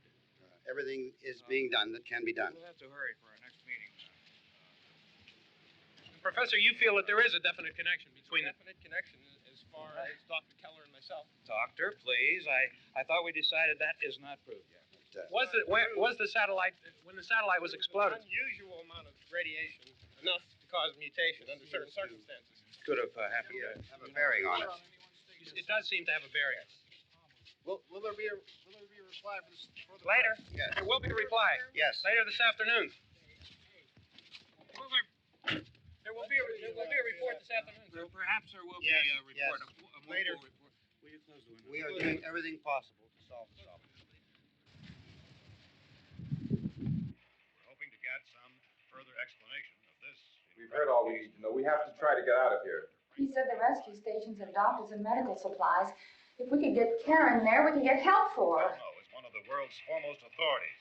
Speaker 12: Everything is being done that can be done.
Speaker 11: We'll have to hurry for our next meeting.
Speaker 10: Professor, you feel that there is a definite connection between
Speaker 12: A definite connection as far as Dr. Keller and myself.
Speaker 11: Doctor, please. I thought we decided that is not proved yet.
Speaker 10: Was the satellite, when the satellite was exploded?
Speaker 12: An unusual amount of radiation, enough to cause mutation under certain circumstances.
Speaker 11: Could have happened to
Speaker 12: have a bearing on it.
Speaker 10: It does seem to have a bearing.
Speaker 12: Will there be a reply for the
Speaker 10: Later?
Speaker 12: Yes.
Speaker 10: There will be a reply.
Speaker 12: Yes.
Speaker 10: Later this afternoon. There will be a report this afternoon.
Speaker 11: Perhaps there will be a report.
Speaker 12: Yes. Later.
Speaker 11: Will you close the window?
Speaker 12: We are
Speaker 2: are doing everything possible to solve the problem.
Speaker 9: We're hoping to get some further explanation of this.
Speaker 4: We've heard all we need to know. We have to try to get out of here.
Speaker 8: He said the rescue stations have doctors and medical supplies. If we could get Karen there, we could get help for her.
Speaker 9: No, is one of the world's foremost authorities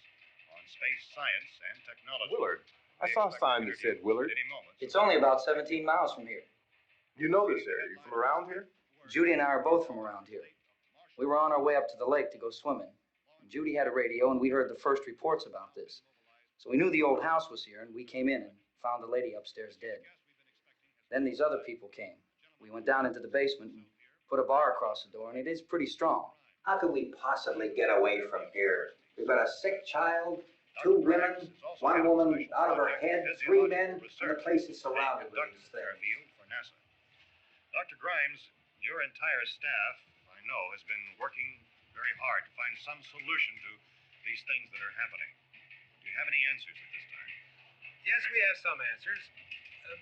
Speaker 9: on space science and technology.
Speaker 4: Willard. I saw a sign that said Willard.
Speaker 6: It's only about 17 miles from here.
Speaker 4: You know this area. You from around here?
Speaker 6: Judy and I are both from around here. We were on our way up to the lake to go swimming. Judy had a radio, and we heard the first reports about this. So we knew the old house was here, and we came in and found the lady upstairs dead. Then these other people came. We went down into the basement and put a bar across the door, and it is pretty strong.
Speaker 7: How could we possibly get away from here? We've got a sick child, 2 women, 1 woman out of her head, 3 men, and the place is surrounded with these things.
Speaker 9: Dr. Grimes, your entire staff, I know, has been working very hard to find some solution to these things that are happening. Do you have any answers at this time?
Speaker 12: Yes, we have some answers.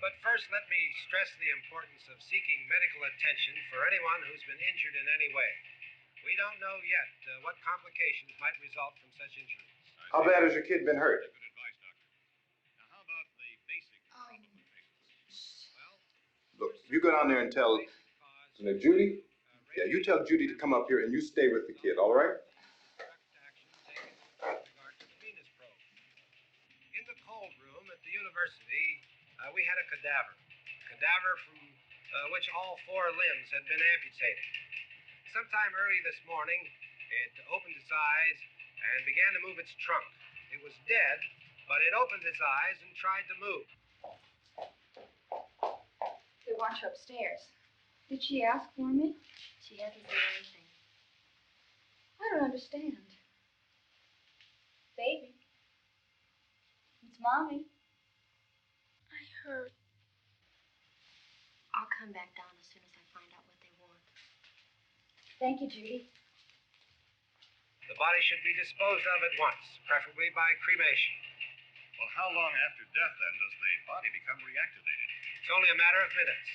Speaker 12: But first, let me stress the importance of seeking medical attention for anyone who's been injured in any way. We don't know yet what complications might result from such injuries.
Speaker 4: How bad has your kid been hurt?
Speaker 9: Good advice, Doctor. Now, how about the basic
Speaker 4: Look, you go down there and tell Judy. Yeah, you tell Judy to come up here and you stay with the kid, all right?
Speaker 12: In the cold room at the university, we had a cadaver from which all 4 limbs had been amputated. Sometime early this morning, it opened its eyes and began to move its trunk. It was dead, but it opened its eyes and tried to move.
Speaker 8: They want you upstairs. Did she ask for me?
Speaker 1: She hasn't said anything.
Speaker 8: I don't understand.
Speaker 1: Baby.
Speaker 8: It's Mommy.
Speaker 1: I heard. I'll come back down as soon as I find out what they want.
Speaker 8: Thank you, Judy.
Speaker 12: The body should be disposed of at once, preferably by cremation.
Speaker 9: Well, how long after death, then, does the body become reactivated?
Speaker 12: It's only a matter of minutes.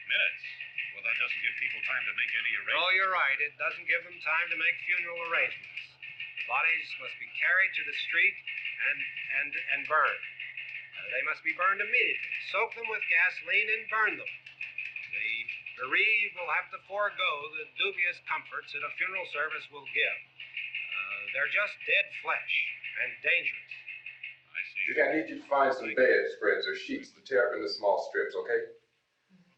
Speaker 9: Minutes? Well, that doesn't give people time to make any arrangements.
Speaker 12: Oh, you're right. It doesn't give them time to make funeral arrangements. The bodies must be carried to the street and burned. They must be burned immediately. Soak them with gasoline and burn them. The bereaved will have to forego the dubious comforts that a funeral service will give. They're just dead flesh and dangerous.
Speaker 9: I see.
Speaker 4: Judy, I need you to find some bedspreads or sheets to tear up into small strips, okay?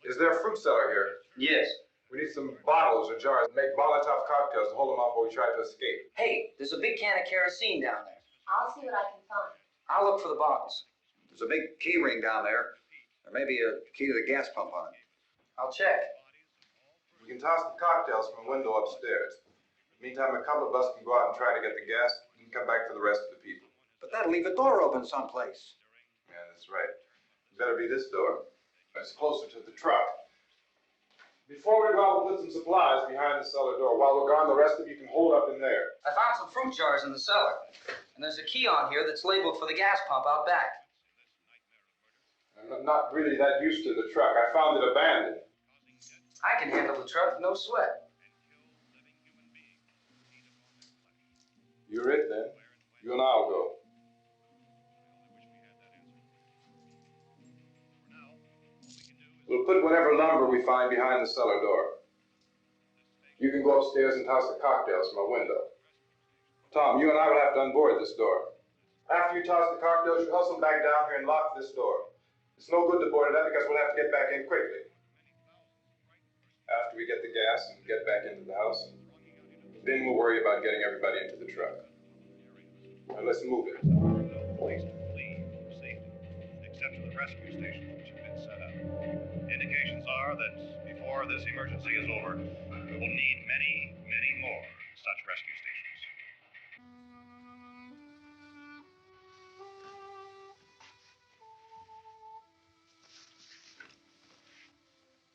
Speaker 4: Is there a fruit cellar here?
Speaker 6: Yes.
Speaker 4: We need some bottles or jars to make Molotov cocktails to hold them off while we try to escape.
Speaker 6: Hey, there's a big can of kerosene down there.
Speaker 1: I'll see what I can find.
Speaker 6: I'll look for the bottles.
Speaker 7: There's a big key ring down there. There may be a key to the gas pump on it.
Speaker 6: I'll check.
Speaker 4: We can toss the cocktails from a window upstairs. Meantime, a couple of us can go out and try to get the gas and come back for the rest of the people.
Speaker 7: But that'll leave a door open someplace.
Speaker 4: Yeah, that's right. It better be this door. It's closer to the truck. Before we go out, we'll put some supplies behind the cellar door. While we're gone, the rest of you can hold up in there.
Speaker 6: I found some fruit jars in the cellar. And there's a key on here that's labeled for the gas pump out back.
Speaker 4: I'm not really that used to the truck. I found it abandoned.
Speaker 6: I can handle the truck, no sweat.
Speaker 4: You're it, then. You and I'll go. We'll put whatever lumber we find behind the cellar door. You can go upstairs and toss the cocktails from a window. Tom, you and I will have to unboard this door. After you toss the cocktails, you hustle back down here and lock this door. It's no good to board it up because we'll have to get back in quickly. After we get the gas and get back into the house, then we'll worry about getting everybody into the truck. Now let's move it.
Speaker 9: Place to flee for safety, except to the rescue stations which have been set up. Indications are that before this emergency is over, we will need many, many more such rescue stations.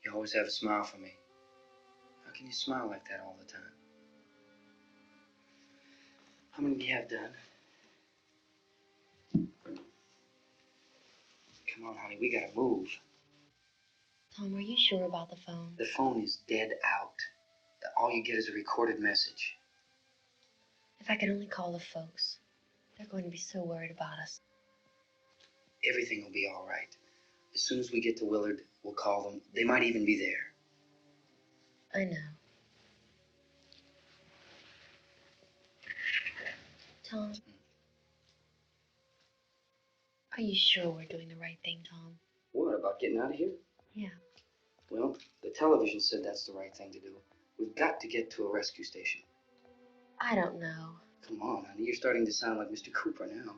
Speaker 6: You always have a smile for me. How can you smile like that all the time? How many do you have done? Come on, honey, we gotta move.
Speaker 1: Tom, are you sure about the phone?
Speaker 6: The phone is dead out. All you get is a recorded message.
Speaker 13: If I could only call the folks. They're going to be so worried about us.
Speaker 6: Everything will be all right. As soon as we get to Willard, we'll call them. They might even be there.
Speaker 13: I know. Tom. Are you sure we're doing the right thing, Tom?
Speaker 6: What, about getting out of here?
Speaker 13: Yeah.
Speaker 6: Well, the television said that's the right thing to do. We've got to get to a rescue station.
Speaker 13: I don't know.
Speaker 6: Come on, honey. You're starting to sound like Mr. Cooper now.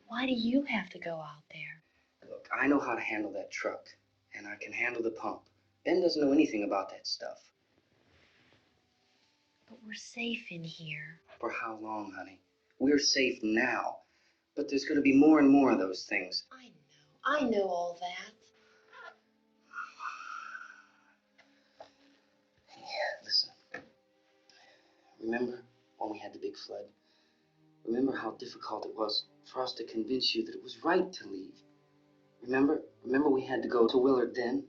Speaker 13: Why do you have to go out there?
Speaker 6: Look, I know how to handle that truck, and I can handle the pump. Ben doesn't know anything about that stuff.
Speaker 13: But we're safe in here.
Speaker 6: For how long, honey? We're safe now. But there's going to be more and more of those things.
Speaker 13: I know all that.
Speaker 6: Yeah, listen. Remember when we had the big flood? Remember how difficult it was for us to convince you that it was right to leave? Remember we had to go to Willard then?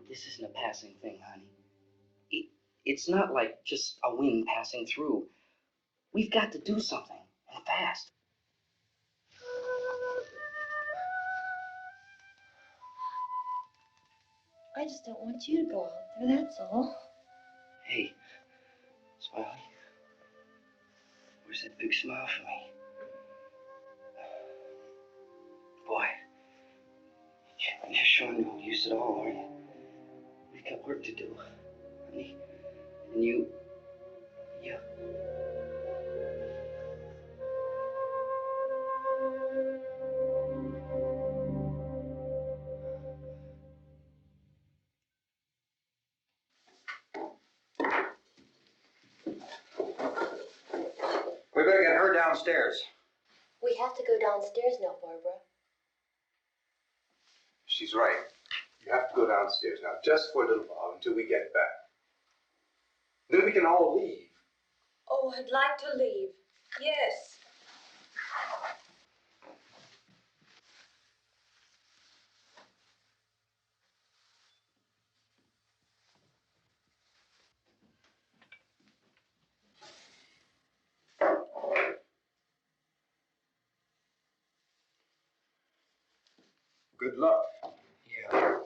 Speaker 6: This isn't a passing thing, honey. It's not like just a wind passing through. We've got to do something, and fast.
Speaker 13: I just don't want you to go out there, that's all.
Speaker 6: Hey, Smiley, where's that big smile for me? Boy, you're showing no use at all, are you? We've got work to do, honey. And you.
Speaker 7: We better get her downstairs.
Speaker 13: We have to go downstairs now, Barbara.
Speaker 4: She's right. You have to go downstairs now, just for a little while until we get back. Then we can all leave.
Speaker 5: Oh, I'd like to leave. Yes.
Speaker 4: Good luck.
Speaker 6: Yeah.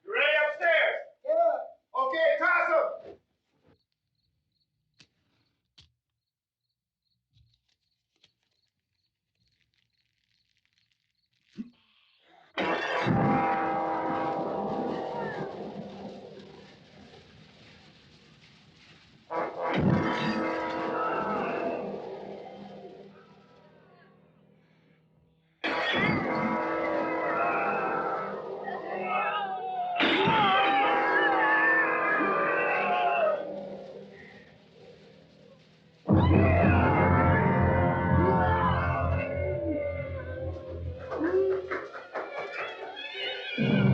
Speaker 3: You ready upstairs? Yeah. Okay, toss 'em.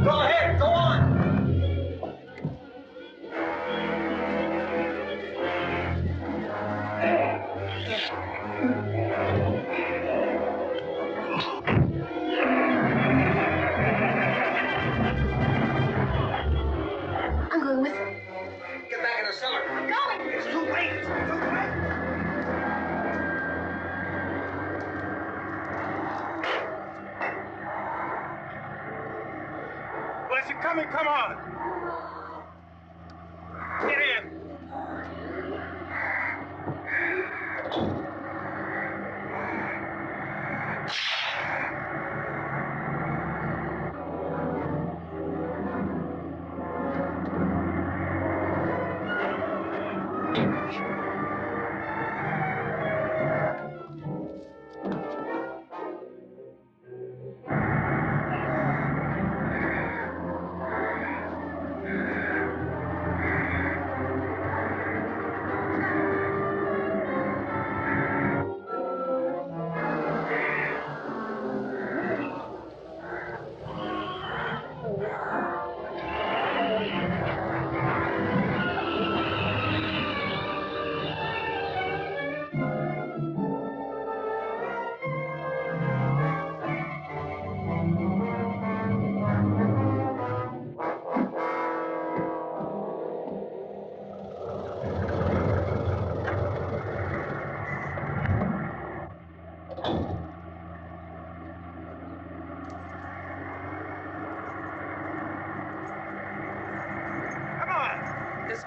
Speaker 7: Go ahead, go on.
Speaker 13: I'm going with her.
Speaker 7: Get back in the cellar.
Speaker 13: I'm going.
Speaker 7: It's too late. It's too late.
Speaker 3: Well, if you're coming, come on. Get in.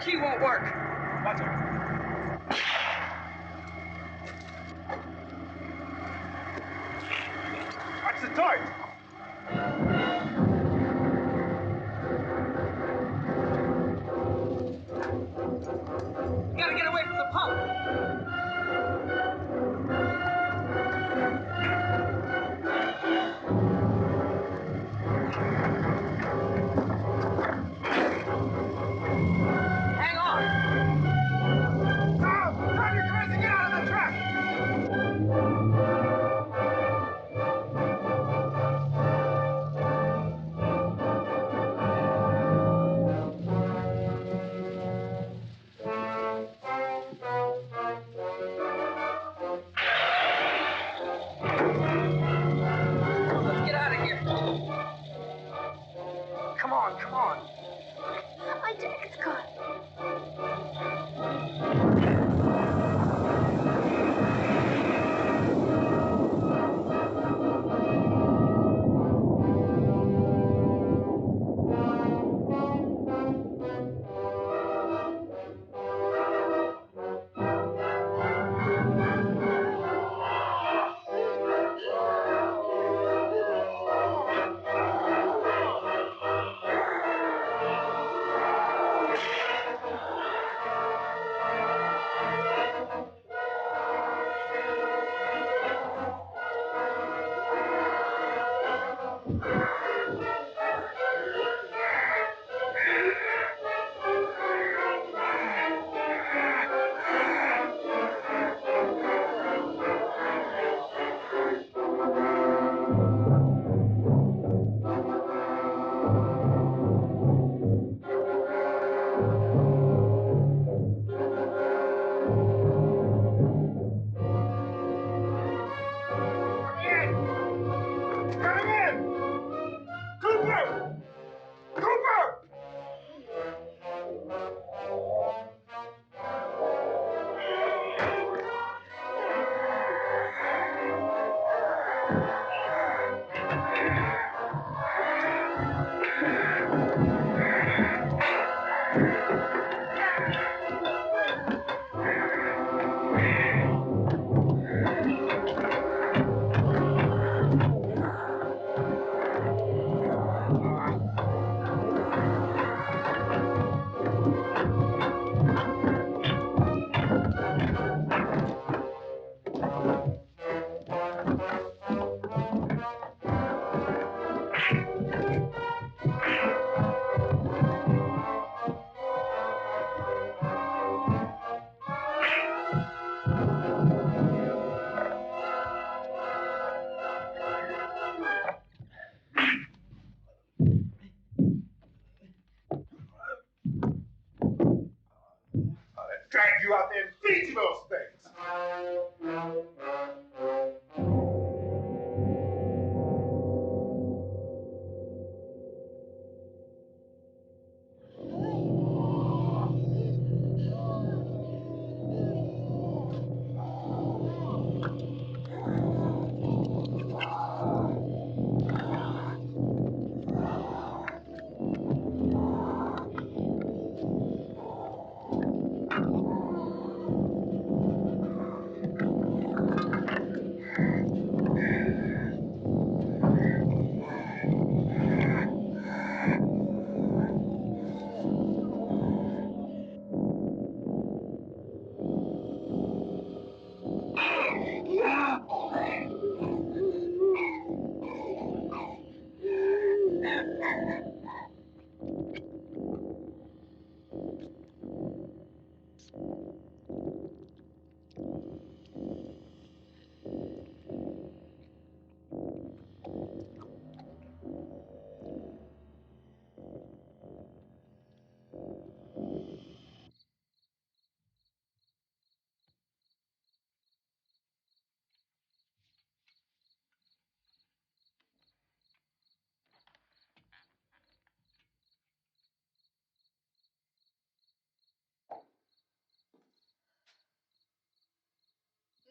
Speaker 6: key won't work.
Speaker 11: Watch it. Watch the torch.
Speaker 6: You gotta get away from the pump. Hang on.
Speaker 11: Tom, you're trying to get out of the truck.
Speaker 6: Let's get out of here. Come on, come on.
Speaker 13: My jacket's caught.
Speaker 11: Come in! Cooper! Cooper! Drag you out there and feed you those things.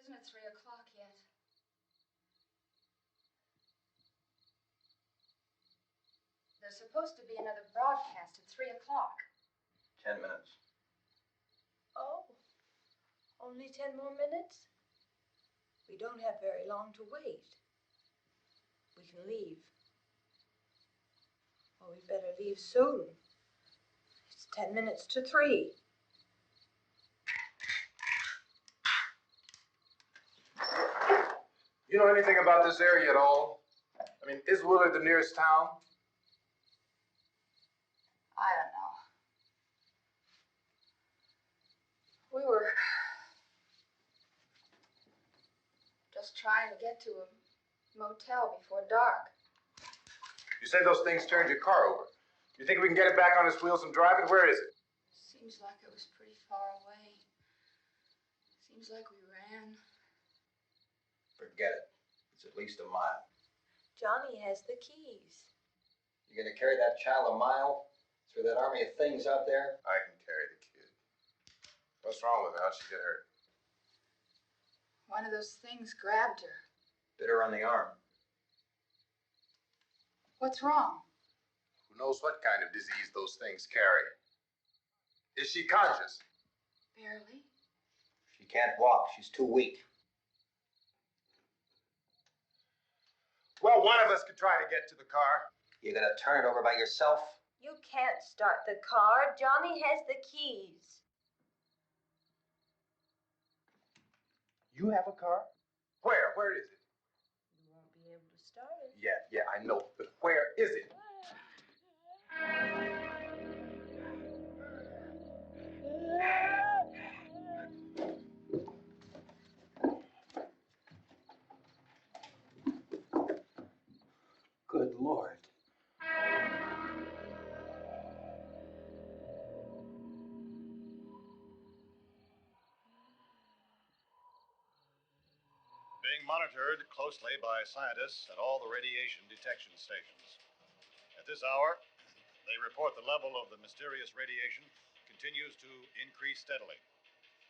Speaker 8: Isn't it 3 o'clock yet? There's supposed to be another broadcast at 3 o'clock.
Speaker 14: 10 minutes.
Speaker 5: Only 10 more minutes? We don't have very long to wait. We can leave. Oh, we better leave soon. It's 10 minutes to 3.
Speaker 4: You know anything about this area at all? I mean, is Willard the nearest town?
Speaker 8: I don't know. We were just trying to get to a motel before dark.
Speaker 4: You say those things turned your car over. You think we can get it back on its wheels and drive it? Where is it?
Speaker 8: Seems like it was pretty far away. Seems like we ran.
Speaker 7: Forget it. It's at least a mile.
Speaker 5: Johnny has the keys.
Speaker 7: You're gonna carry that child a mile through that army of things out there?
Speaker 4: I can carry the kid. What's wrong with her? How'd she get hurt?
Speaker 8: One of those things grabbed her.
Speaker 7: Bit her on the arm.
Speaker 8: What's wrong?
Speaker 4: Who knows what kind of disease those things carry? Is she conscious?
Speaker 8: Barely.
Speaker 7: She can't walk. She's too weak.
Speaker 4: Well, one of us could try to get to the car.
Speaker 7: You gonna turn it over by yourself?
Speaker 5: You can't start the car. Johnny has the keys.
Speaker 4: You have a car? Where? Where is it?
Speaker 5: You won't be able to start it.
Speaker 4: Yeah, I know. But where is it?
Speaker 7: Good Lord.
Speaker 9: Being monitored closely by scientists at all the radiation detection stations. At this hour, they report the level of the mysterious radiation continues to increase steadily.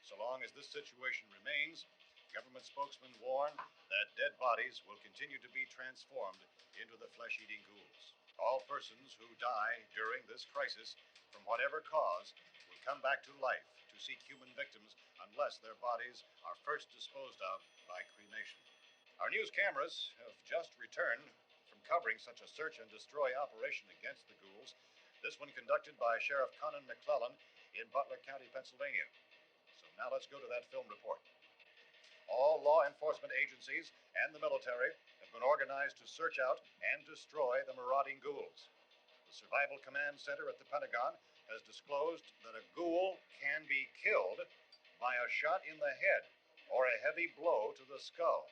Speaker 9: So long as this situation remains, government spokesmen warn that dead bodies will continue to be transformed into the flesh-eating ghouls. All persons who die during this crisis, from whatever cause, will come back to life to seek human victims unless their bodies are first disposed of by cremation. Our news cameras have just returned from covering such a search and destroy operation against the ghouls, this one conducted by Sheriff Conan McClellan in Butler County, Pennsylvania. So now let's go to that film report. All law enforcement agencies and the military have been organized to search out and destroy the marauding ghouls. The Survival Command Center at the Pentagon has disclosed that a ghoul can be killed by a shot in the head or a heavy blow to the skull.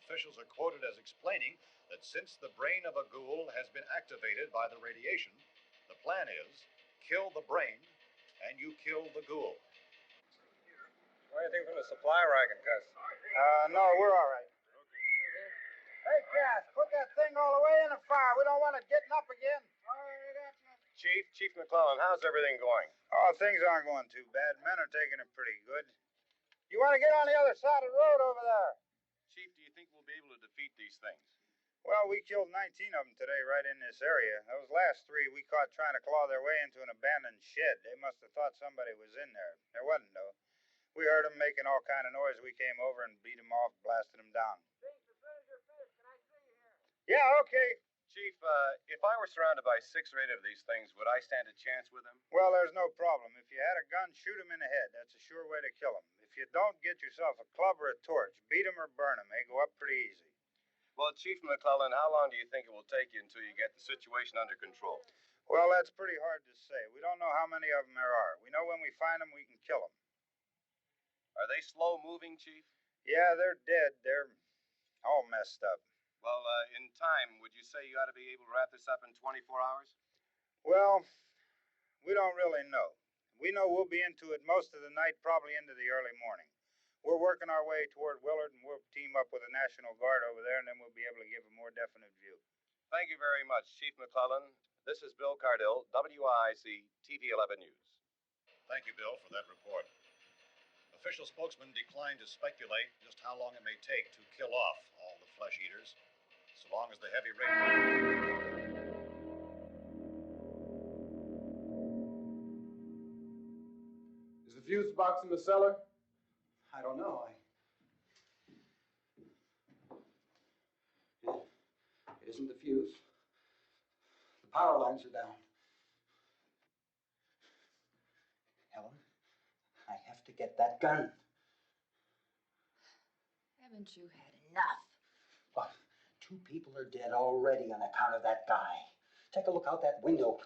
Speaker 9: Officials are quoted as explaining that since the brain of a ghoul has been activated by the radiation, the plan is kill the brain and you kill the ghoul.
Speaker 11: Anything from the supply wagon, Gus?
Speaker 14: No, we're all right. Hey, Cass, put that thing all the way in the fire. We don't want it getting up again.
Speaker 12: Chief McClellan, how's everything going?
Speaker 14: Oh, things aren't going too bad. Men are taking it pretty good. You want to get on the other side of the road over there?
Speaker 12: Chief, do you think we'll be able to defeat these things?
Speaker 14: Well, we killed 19 of them today right in this area. Those last 3 we caught trying to claw their way into an abandoned shed. They must have thought somebody was in there. There wasn't, though. We heard them making all kind of noise. We came over and beat them off, blasted them down. Yeah, okay.
Speaker 12: Chief, if I were surrounded by 6 or 8 of these things, would I stand a chance with them?
Speaker 14: Well, there's no problem. If you had a gun, shoot them in the head. That's a sure way to kill them. If you don't, get yourself a club or a torch. Beat them or burn them. They go up pretty easy.
Speaker 12: Well, Chief McClellan, how long do you think it will take you until you get the situation under control?
Speaker 14: Well, that's pretty hard to say. We don't know how many of them there are. We know when we find them, we can kill them.
Speaker 12: Are they slow-moving, Chief?
Speaker 14: Yeah, they're dead. They're all messed up.
Speaker 12: Well, in time, would you say you ought to be able to wrap this up in 24 hours?
Speaker 14: Well, we don't really know. We know we'll be into it most of the night, probably into the early morning. We're working our way toward Willard, and we'll team up with the National Guard over there, and then we'll be able to give a more definite view.
Speaker 12: Thank you very much, Chief McClellan. This is Bill Cardill, WIC TV 11 News.
Speaker 9: Thank you, Bill, for that report. Official spokesman declined to speculate just how long it may take to kill off all the flesh eaters, so long as the heavy rain.
Speaker 4: Is the fuse box in the cellar?
Speaker 7: I don't know. It isn't the fuse. The power lines are down. Helen, I have to get that gun.
Speaker 5: Haven't you had enough?
Speaker 7: Look, 2 people are dead already on account of that guy. Take a look out that window.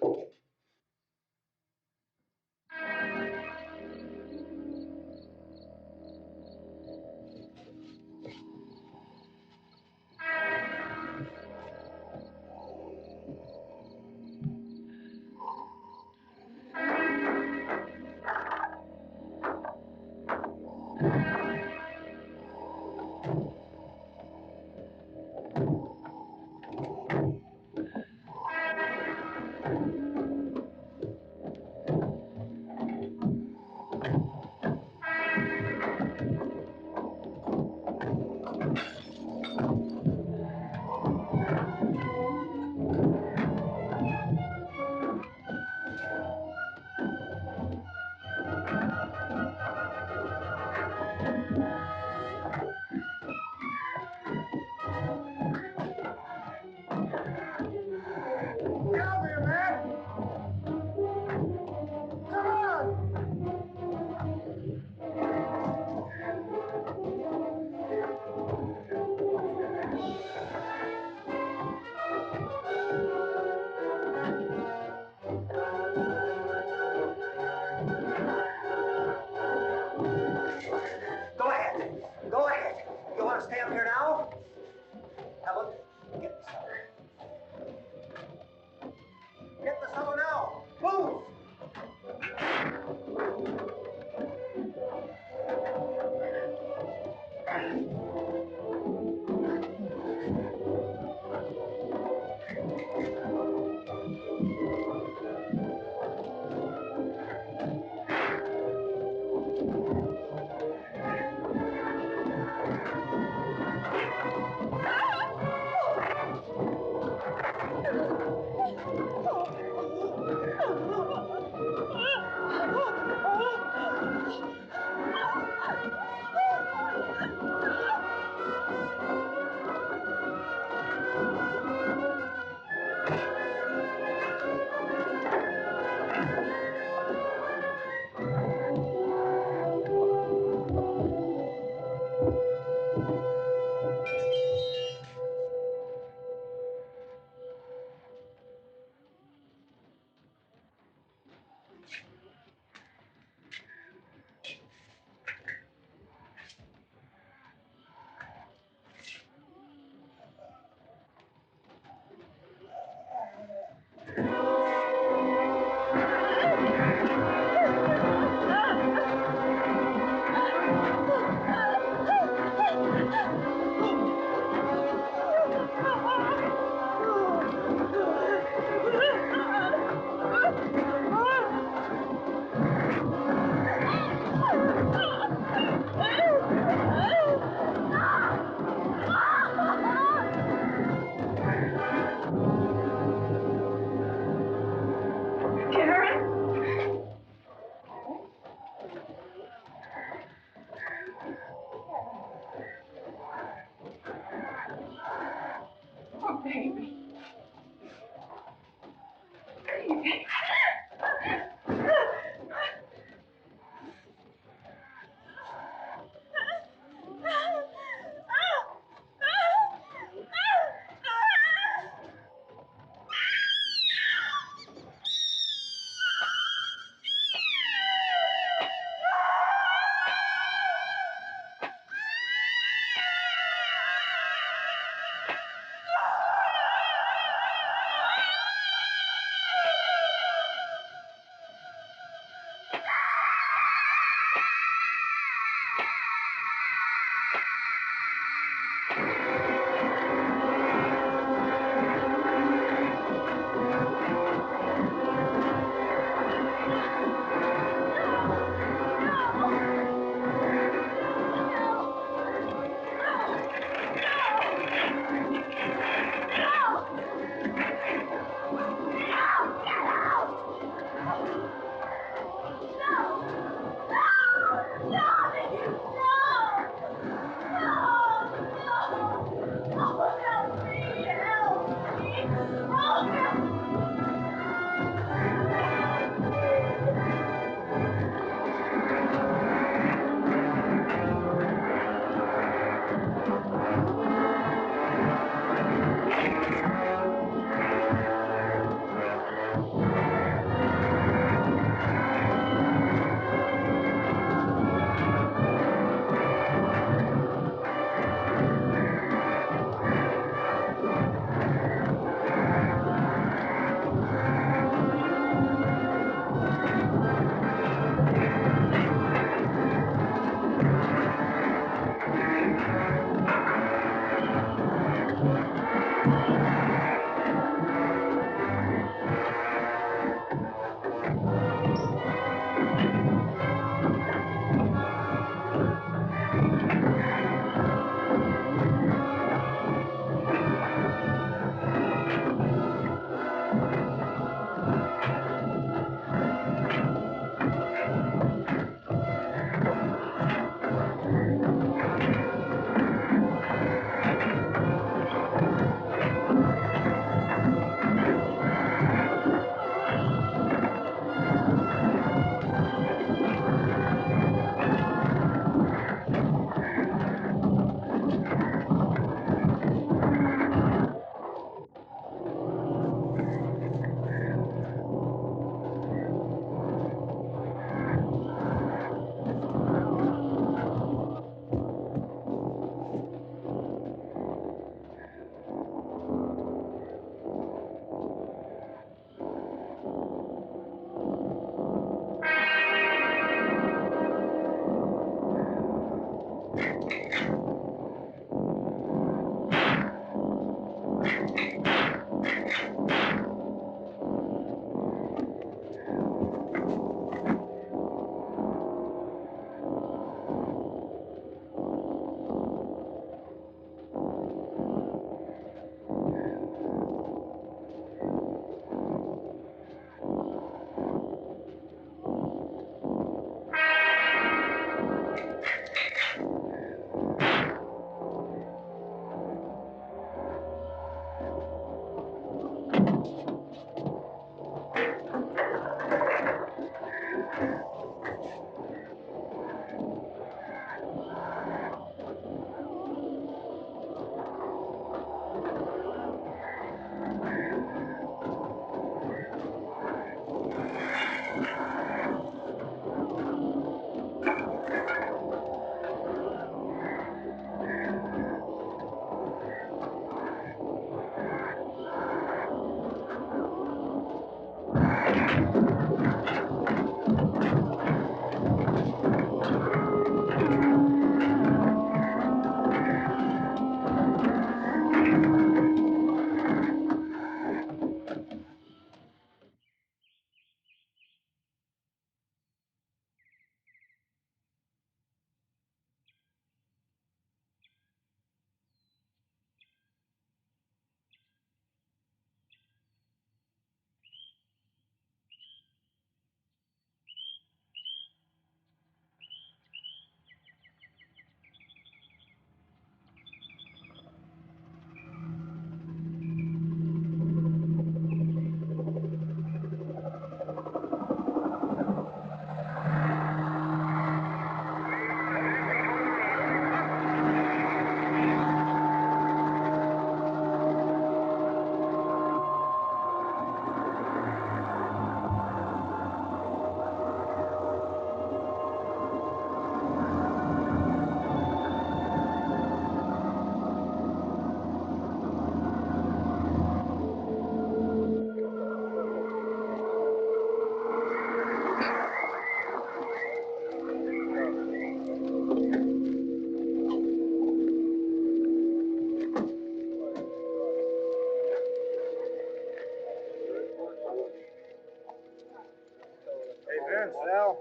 Speaker 14: Hey, Vince, Al,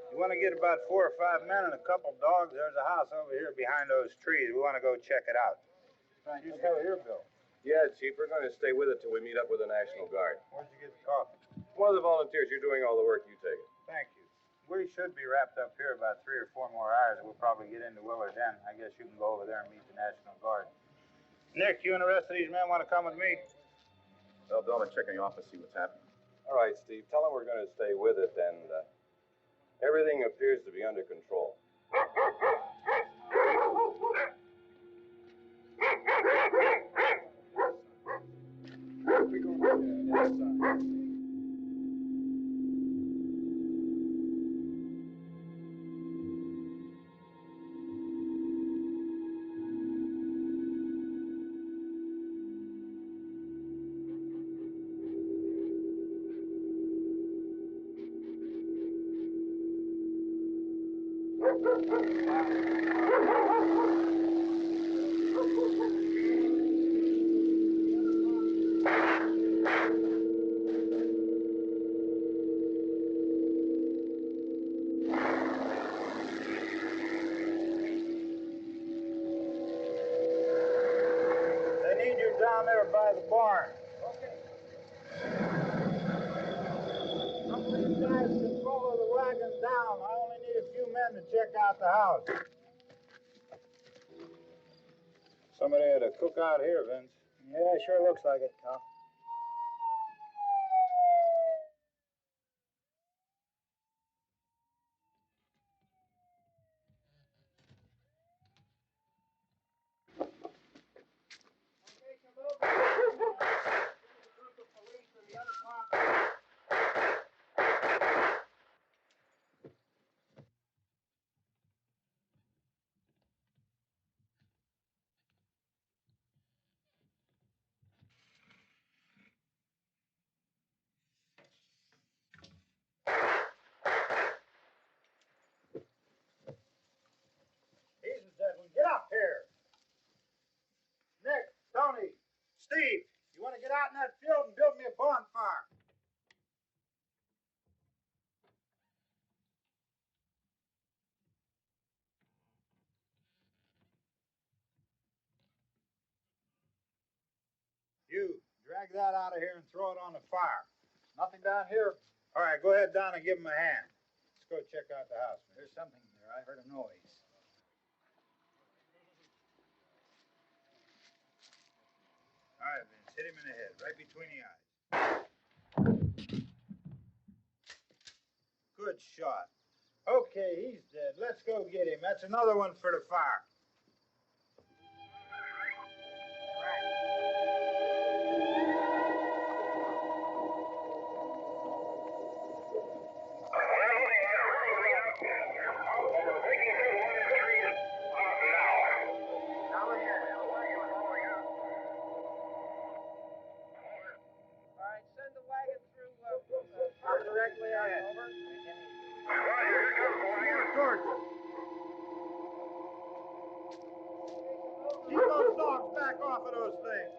Speaker 14: you want to get about 4 or 5 men and a couple dogs? There's a house over here behind those trees. We want to go check it out. You still here, Bill?
Speaker 3: Yeah, Chief, we're going to stay with it till we meet up with the National Guard.
Speaker 14: Where'd you get the coffee?
Speaker 3: One of the volunteers, you're doing all the work, you take it.
Speaker 14: Thank you. We should be wrapped up here about 3 or 4 more hours. We'll probably get into Willard then. I guess you can go over there and meet the National Guard. Nick, you and the rest of these men want to come with me?
Speaker 3: Well, Bill, I'm checking the office, see what's happening. All right, Steve, tell them we're going to stay with it, and everything appears to be under control.
Speaker 14: We're going to the inside. They need you down there by the barn. Some of these guys can follow the wagon down. I only need a few men to check out the house. Somebody had a cookout here, Vince.
Speaker 7: Yeah, sure looks like it, Cal.
Speaker 14: Jesus, Edwin, get up here. Nick, Tony, Steve, you want to get out in that field and build me a bonfire? You, drag that out of here and throw it on the fire.
Speaker 7: Nothing down here.
Speaker 14: All right, go ahead down and give him a hand. Let's go check out the house.
Speaker 7: There's something there. I heard a noise.
Speaker 14: All right, Vince, hit him in the head, right between the eyes. Good shot. Okay, he's dead. Let's go get him. That's another one for the fire. those things.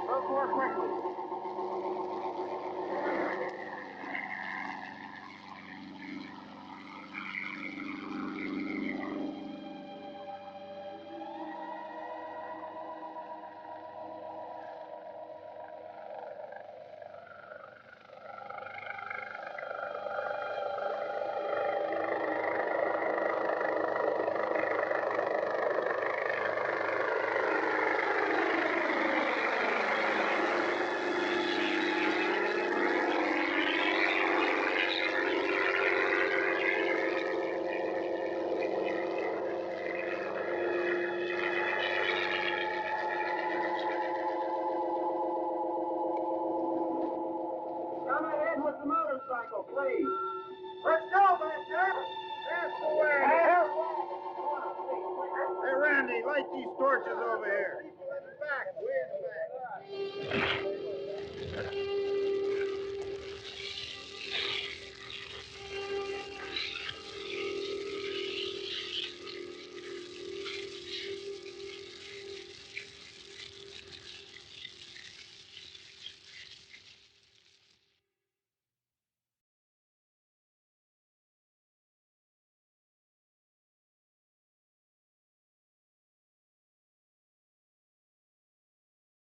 Speaker 2: Look more quickly.
Speaker 12: Come ahead with the motorcycle, please.
Speaker 14: Let's go, Buster. That's the way. Hey, Randy, light these torches over here.
Speaker 12: People in the back, way in the back.